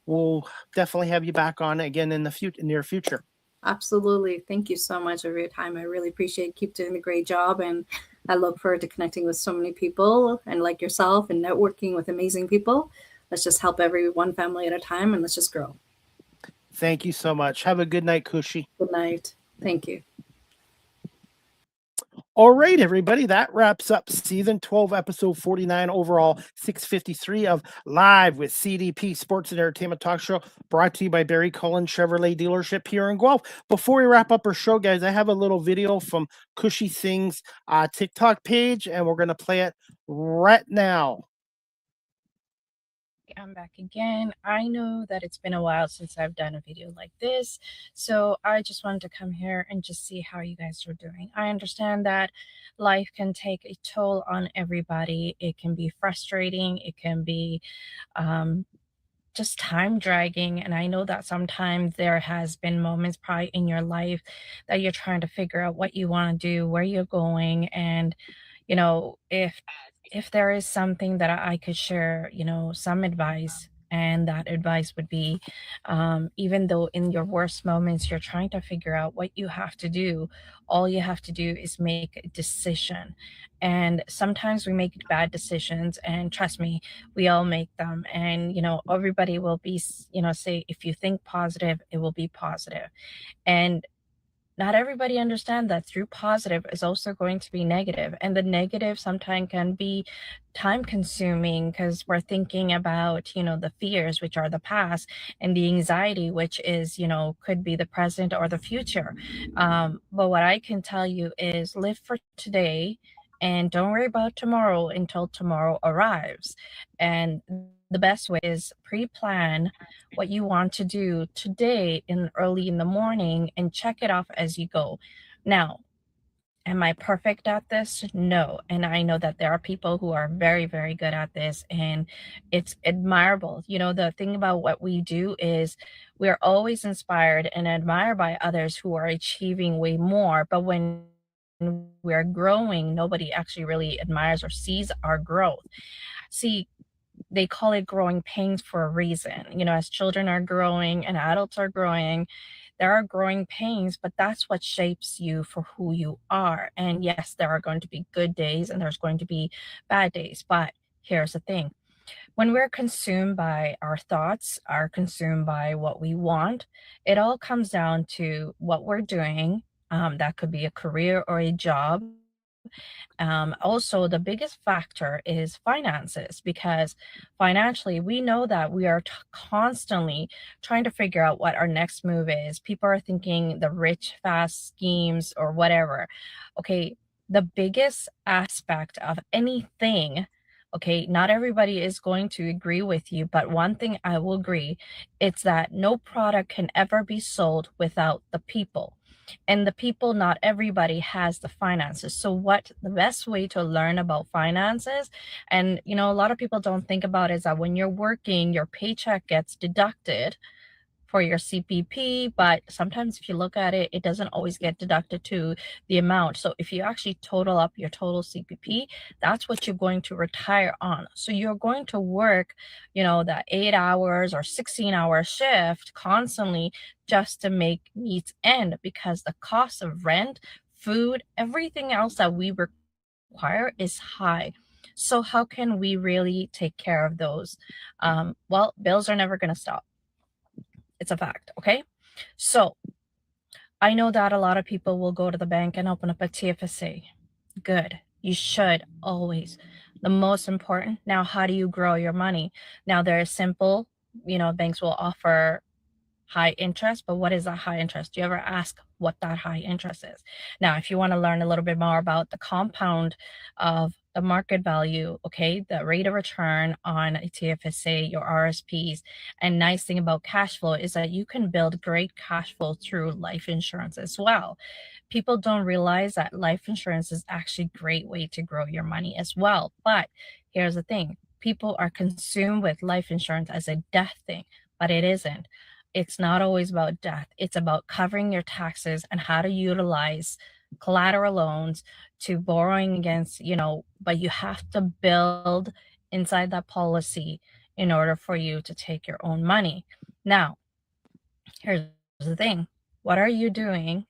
we'll definitely have you back on again in the near future. Absolutely. Thank you so much for your time. I really appreciate. Keep doing a great job, and I look forward to connecting with so many people and like yourself and networking with amazing people. Let's just help every one family at a time, and let's just grow. Thank you so much. Have a good night, Khushy. Good night. Thank you. All right, everybody, that wraps up season 12, episode 49, overall 653 of Live with CDP Sports and Entertainment Talk Show, brought to you by Barry Cullen Chevrolet Dealership here in Guelph. Before we wrap up our show, guys, I have a little video from Khushy Singh's TikTok page, and we're going to play it right now. I'm back again. I know that it's been a while since I've done a video like this, so I just wanted to come here and just see how you guys are doing. I understand that life can take a toll on everybody. It can be frustrating. It can be just time dragging, and I know that sometimes there has been moments probably in your life that you're trying to figure out what you want to do, where you're going, and if there is something that I could share, some advice, and that advice would be, even though in your worst moments you're trying to figure out what you have to do, all you have to do is make a decision. And sometimes we make bad decisions, and trust me, we all make them. And everybody will be, say, if you think positive, it will be positive. And not everybody understand that through positive is also going to be negative, and the negative sometimes can be time consuming because we're thinking about the fears, which are the past, and the anxiety, which is could be the present or the future. But what I can tell you is live for today and don't worry about tomorrow until tomorrow arrives. And the best way is pre-plan what you want to do today in early in the morning and check it off as you go. Now, am I perfect at this? No. And I know that there are people who are very, very good at this, and it's admirable. The thing about what we do is we're always inspired and admired by others who are achieving way more. But when we're growing, nobody actually really admires or sees our growth. See, they call it growing pains for a reason. As children are growing and adults are growing, there are growing pains, but that's what shapes you for who you are. And yes, there are going to be good days and there's going to be bad days. But here's the thing. When we're consumed by our thoughts, are consumed by what we want, it all comes down to what we're doing. That could be a career or a job. Also, the biggest factor is finances, because financially, we know that we are constantly trying to figure out what our next move is. People are thinking the rich, fast schemes or whatever. Okay, the biggest aspect of anything, okay, not everybody is going to agree with you, but one thing I will agree, it's that no product can ever be sold without the people. And the people, not everybody has the finances. So what the best way to learn about finances, and a lot of people don't think about, is that when you're working, your paycheck gets deducted for your CPP, but sometimes if you look at it, it doesn't always get deducted to the amount. So if you actually total up your total CPP, that's what you're going to retire on. So you're going to work, that 8 hours or 16-hour shift constantly just to make meets end, because the cost of rent, food, everything else that we require is high. So how can we really take care of those? Well, bills are never going to stop. It's a fact, okay? So I know that a lot of people will go to the bank and open up a TFSA. Good. You should always. The most important, now, how do you grow your money? Now, there is simple, banks will offer high interest, but what is that high interest? Do you ever ask what that high interest is? Now, if you want to learn a little bit more about the compound of the market value, okay, the rate of return on a TFSA, your RSPs, and nice thing about cash flow is that you can build great cash flow through life insurance as well. People don't realize that life insurance is actually a great way to grow your money as well. But here's the thing. People are consumed with life insurance as a death thing, but it isn't. It's not always about death. It's about covering your taxes and how to utilize collateral loans to borrowing against, but you have to build inside that policy in order for you to take your own money. Now, here's the thing. What are you doing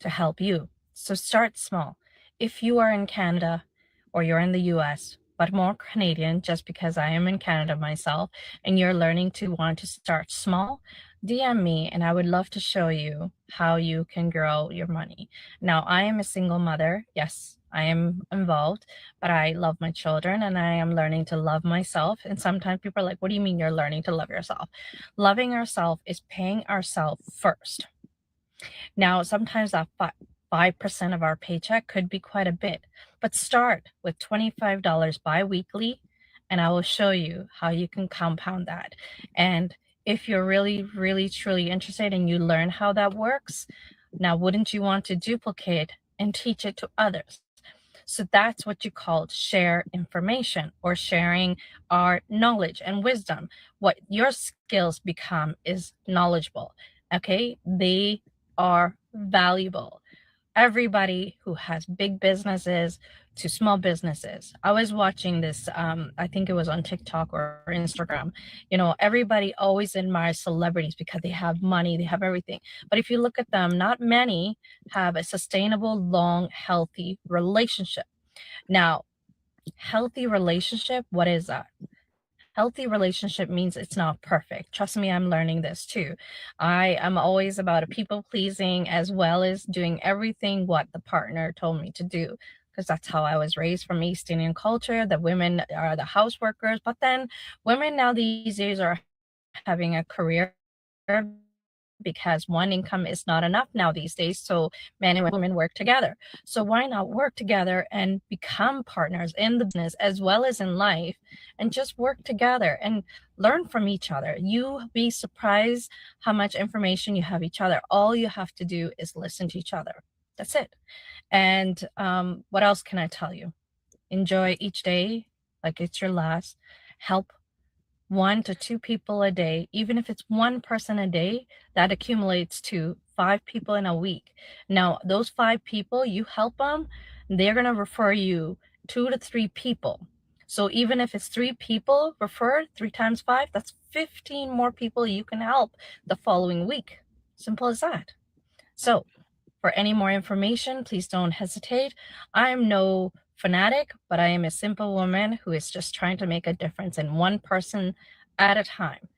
to help you? So start small. If you are in Canada or you're in the US, but more Canadian, just because I am in Canada myself, and you're learning to want to start small, DM me and I would love to show you how you can grow your money. Now, I am a single mother. Yes, I am involved, but I love my children and I am learning to love myself. And sometimes people are like, what do you mean you're learning to love yourself? Loving ourselves is paying ourselves first. Now, sometimes that 5% of our paycheck could be quite a bit, but start with $25 bi-weekly, and I will show you how you can compound that. And if you're really, really, truly interested and you learn how that works, now wouldn't you want to duplicate and teach it to others? So that's what you call share information or sharing our knowledge and wisdom. What your skills become is knowledgeable. Okay. They are valuable. Everybody who has big businesses to small businesses. I was watching this, I think it was on TikTok or Instagram. Everybody always admires celebrities because they have money, they have everything. But if you look at them, not many have a sustainable, long, healthy relationship. Now, healthy relationship, what is that? Healthy relationship means it's not perfect. Trust me, I'm learning this too. I am always about a people pleasing as well as doing everything what the partner told me to do. Because that's how I was raised from East Indian culture. The women are the house workers, but then women now these days are having a career because one income is not enough now these days. So men and women work together. So why not work together and become partners in the business as well as in life and just work together and learn from each other? You'll be surprised how much information you have each other. All you have to do is listen to each other. That's it. And what else can I tell you? Enjoy each day like it's your last. Help 1 to 2 people a day, even if it's one person a day, that accumulates to 5 people in a week. Now, those 5 people, you help them, they're going to refer you 2 to 3 people. So even if it's 3 people referred, 3 times 5, that's 15 more people you can help the following week. Simple as that. So for any more information, please don't hesitate. I'm no fanatic, but I am a simple woman who is just trying to make a difference in one person at a time.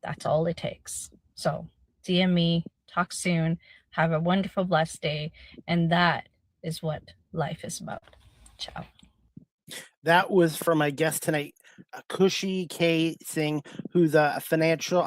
That's all it takes. So DM me, talk soon, have a wonderful, blessed day. And that is what life is about. Ciao. That was from my guest tonight, Khushy K. Singh, who's a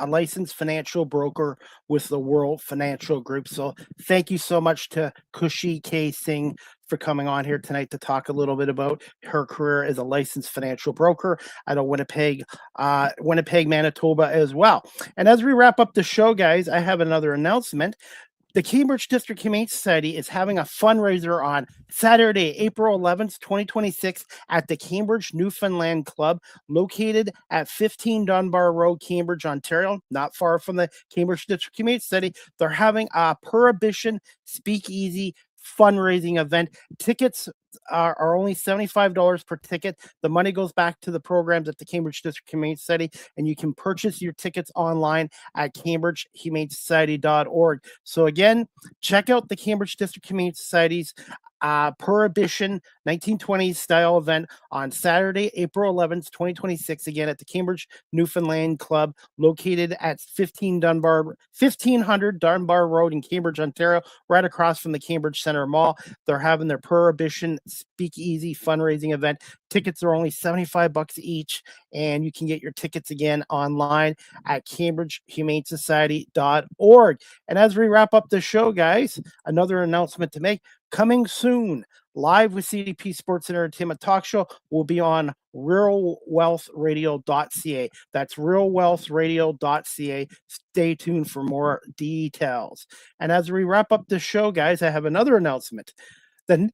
licensed financial broker with the World Financial Group. So thank you so much to Khushy K. Singh for coming on here tonight to talk a little bit about her career as a licensed financial broker out of Winnipeg, Manitoba as well. And as we wrap up the show, guys, I have another announcement. The Cambridge District Humane Society is having a fundraiser on Saturday, April 11th, 2026 at the Cambridge Newfoundland Club, located at 15 Dunbar Road, Cambridge, Ontario, not far from the Cambridge District Humane Society. They're having a Prohibition Speakeasy fundraising event. Tickets are only $75 per ticket. The money goes back to the programs at the Cambridge District Humane Society, and you can purchase your tickets online at cambridgehumanesociety.org. So again, check out the Cambridge District Humane Society's Prohibition 1920s style event on Saturday, April 11th, 2026, again at the Cambridge Newfoundland Club, located at 1500 Dunbar Road in Cambridge, Ontario, right across from the Cambridge Centre Mall. They're having their Prohibition Speakeasy fundraising event. Tickets are only $75 each, and you can get your tickets again online at cambridgehumanesociety.org. And as we wrap up the show, guys, another announcement to make. Coming soon, live with CDP Sports and Entertainment Talk Show will be on realwealthradio.ca. That's realwealthradio.ca. Stay tuned for more details. And as we wrap up the show, guys, I have another announcement. The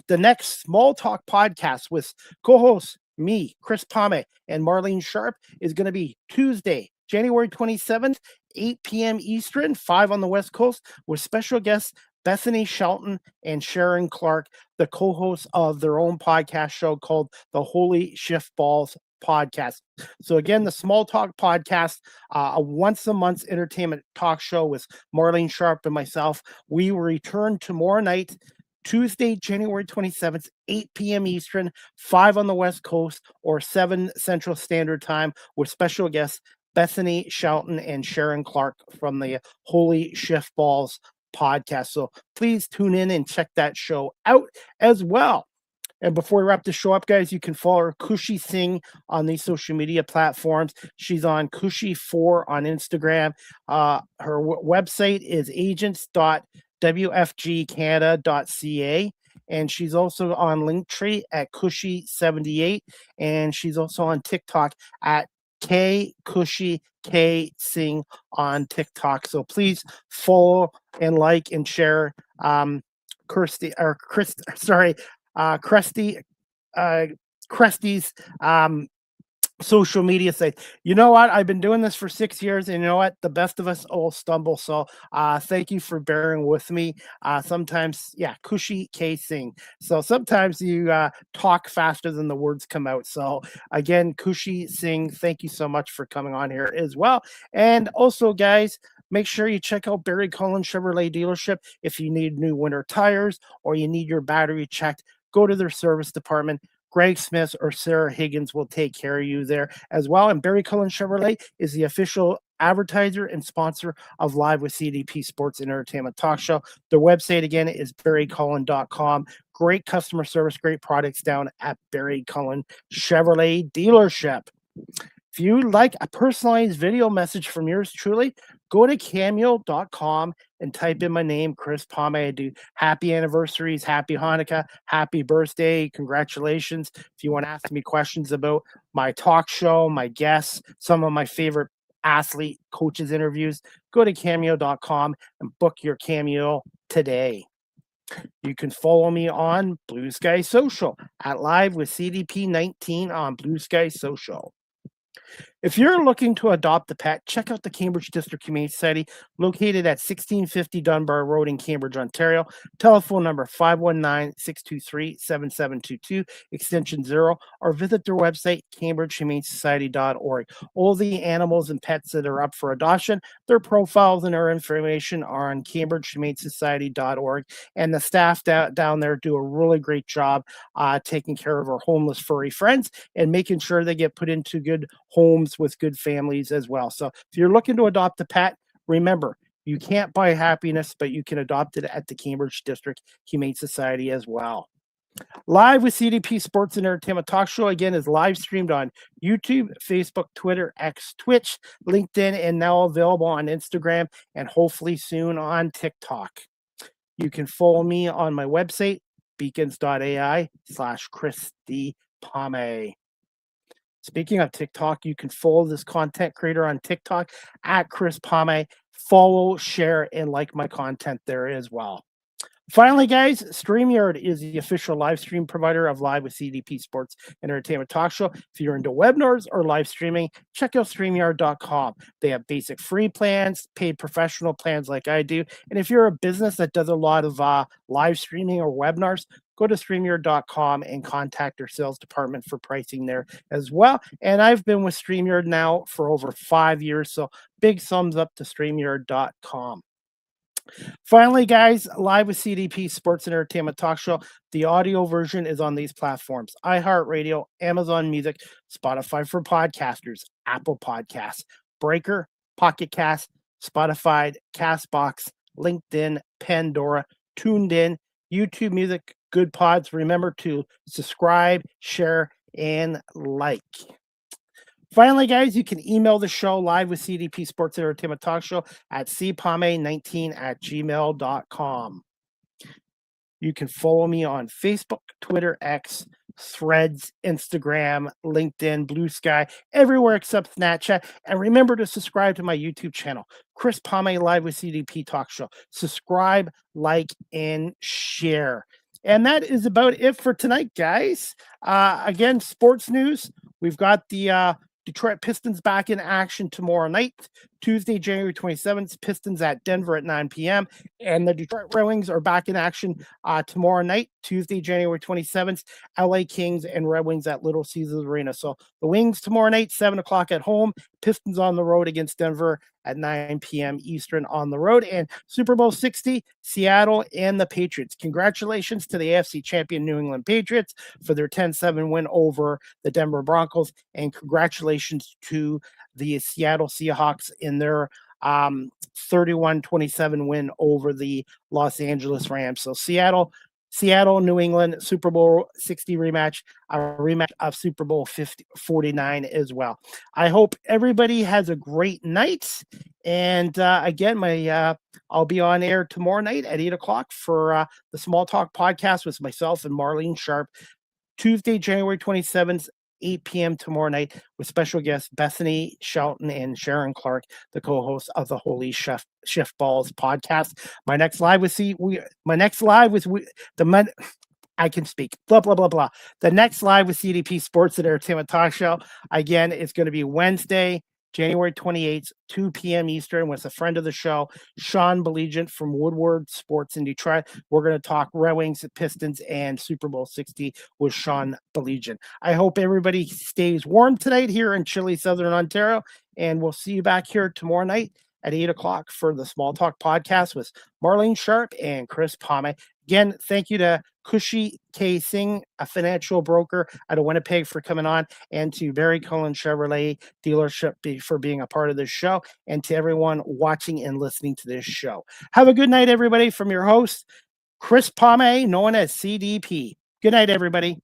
next Small Talk podcast with co-hosts me, Chris Pame, and Marlene Sharp is going to be Tuesday, January 27th, 8 p.m. Eastern, 5 on the West Coast, with special guests Bethany Shelton and Sharon Clark, the co-hosts of their own podcast show called the Holy Shift Balls Podcast. So again, the Small Talk Podcast, a once a month entertainment talk show with Marlene Sharp and myself. We will return tomorrow night, Tuesday, January 27th, 8 p.m. Eastern, 5 on the West Coast, or 7 Central Standard Time, with special guests Bethany Shelton and Sharon Clark from the Holy Shift Balls podcast. So please tune in and check that show out as well. And before we wrap the show up, guys, you can follow her, Khushy Singh, on these social media platforms. She's on Khushy4 on Instagram. Her website is agents.wfgcanada.ca. And she's also on Linktree at Khushy78. And she's also on TikTok at Khushy Singh on TikTok. So please follow and like and share Krusty's social media site. You know what? I've been doing this for 6 years, and you know what? The best of us all stumble. So thank you for bearing with me. Sometimes, Khushy K Singh. So sometimes you talk faster than the words come out. So again, Khushy Singh, thank you so much for coming on here as well. And also, guys, make sure you check out Barry Cullen Chevrolet dealership. If you need new winter tires or you need your battery checked, go to their service department. Greg Smith or Sarah Higgins will take care of you there as well. And Barry Cullen Chevrolet is the official advertiser and sponsor of Live with CDP Sports and Entertainment Talk Show. Their website, again, is barrycullen.com. Great customer service, great products down at Barry Cullen Chevrolet dealership. If you like a personalized video message from yours truly, go to cameo.com and type in my name, Chris Palme. I do happy anniversaries, happy Hanukkah, happy birthday, congratulations. If you want to ask me questions about my talk show, my guests, some of my favorite athlete coaches interviews, go to cameo.com and book your cameo today. You can follow me on Blue Sky Social at Live with CDP 19 on Blue Sky Social. If you're looking to adopt a pet, check out the Cambridge District Humane Society, located at 1650 Dunbar Road in Cambridge, Ontario. Telephone number 519-623-7722, extension 0, or visit their website, cambridgehumanesociety.org. All the animals and pets that are up for adoption, their profiles and their information are on cambridgehumanesociety.org. And the staff down there do a really great job taking care of our homeless furry friends and making sure they get put into good homes with good families as well. So if you're looking to adopt a pet, remember, you can't buy happiness, but you can adopt it at the Cambridge District Humane Society as well. Live with CDP Sports and Entertainment Talk Show, again, is live streamed on YouTube, Facebook, Twitter, X, Twitch, LinkedIn, and now available on Instagram, and hopefully soon on TikTok. You can follow me on my website, beacons.ai/Christy Palme. Speaking of TikTok, you can follow this content creator on TikTok at Chris Palme. Follow, share, and like my content there as well. Finally, guys, StreamYard is the official live stream provider of Live with CDP Sports and Entertainment Talk Show. If you're into webinars or live streaming, check out StreamYard.com. They have basic free plans, paid professional plans like I do. And if you're a business that does a lot of live streaming or webinars, go to StreamYard.com and contact their sales department for pricing there as well. And I've been with StreamYard now for over 5 years, so big thumbs up to StreamYard.com. Finally, guys, Live with CDP Sports and Entertainment Talk Show. The audio version is on these platforms: iHeartRadio, Amazon Music, Spotify for podcasters, Apple Podcasts, Breaker, Pocket Cast, Spotify, Castbox, LinkedIn, Pandora, Tuned In, YouTube Music, Good Pods. Remember to subscribe, share, and like. Finally, guys, you can email the show, Live with CDP Sports and Entertainment Talk Show, at cpalme19@gmail.com. You can follow me on Facebook, Twitter, X, Threads, Instagram, LinkedIn, Blue Sky, everywhere except Snapchat. And remember to subscribe to my YouTube channel, Chris Palme Live with CDP Talk Show. Subscribe, like, and share. And that is about it for tonight, guys. Again, sports news. We've got the Detroit Pistons back in action tomorrow night, Tuesday, January 27th, Pistons at Denver at 9 p.m. And the Detroit Red Wings are back in action tomorrow night, Tuesday, January 27th, LA Kings and Red Wings at Little Caesars Arena. So the Wings tomorrow night, 7 o'clock at home, Pistons on the road against Denver at 9 p.m. Eastern on the road. And Super Bowl 60, Seattle and the Patriots. Congratulations to the AFC champion New England Patriots for their 10-7 win over the Denver Broncos. And congratulations to the Seattle Seahawks in their 31-27 win over the Los Angeles Rams. So Seattle, New England, Super Bowl 60 rematch, a rematch of Super Bowl 49 as well. I hope everybody has a great night. And again, I'll be on air tomorrow night at 8 o'clock for the Small Talk podcast with myself and Marlene Sharp. Tuesday, January 27th, 8 p.m. tomorrow night with special guests Bethany Shelton and Sharon Clark, the co-hosts of the Holy Shift Balls podcast. I can speak. Blah blah blah blah. The next live with CDP Sports and Entertainment Talk Show again is going to be Wednesday, January 28th, 2 p.m. Eastern, with a friend of the show, Sean Belligent from Woodward Sports in Detroit. We're going to talk Red Wings, Pistons, and Super Bowl 60 with Sean Belligent. I hope everybody stays warm tonight here in chilly Southern Ontario, and we'll see you back here tomorrow night at 8 o'clock for the Small Talk podcast with Marlene Sharp and Chris Palme. Again, thank you to Khushy K. Singh, a financial broker out of Winnipeg, for coming on, and to Barry Cullen Chevrolet dealership for being a part of this show, and to everyone watching and listening to this show. Have a good night, everybody, from your host, Chris Palme, known as CDP. Good night, everybody.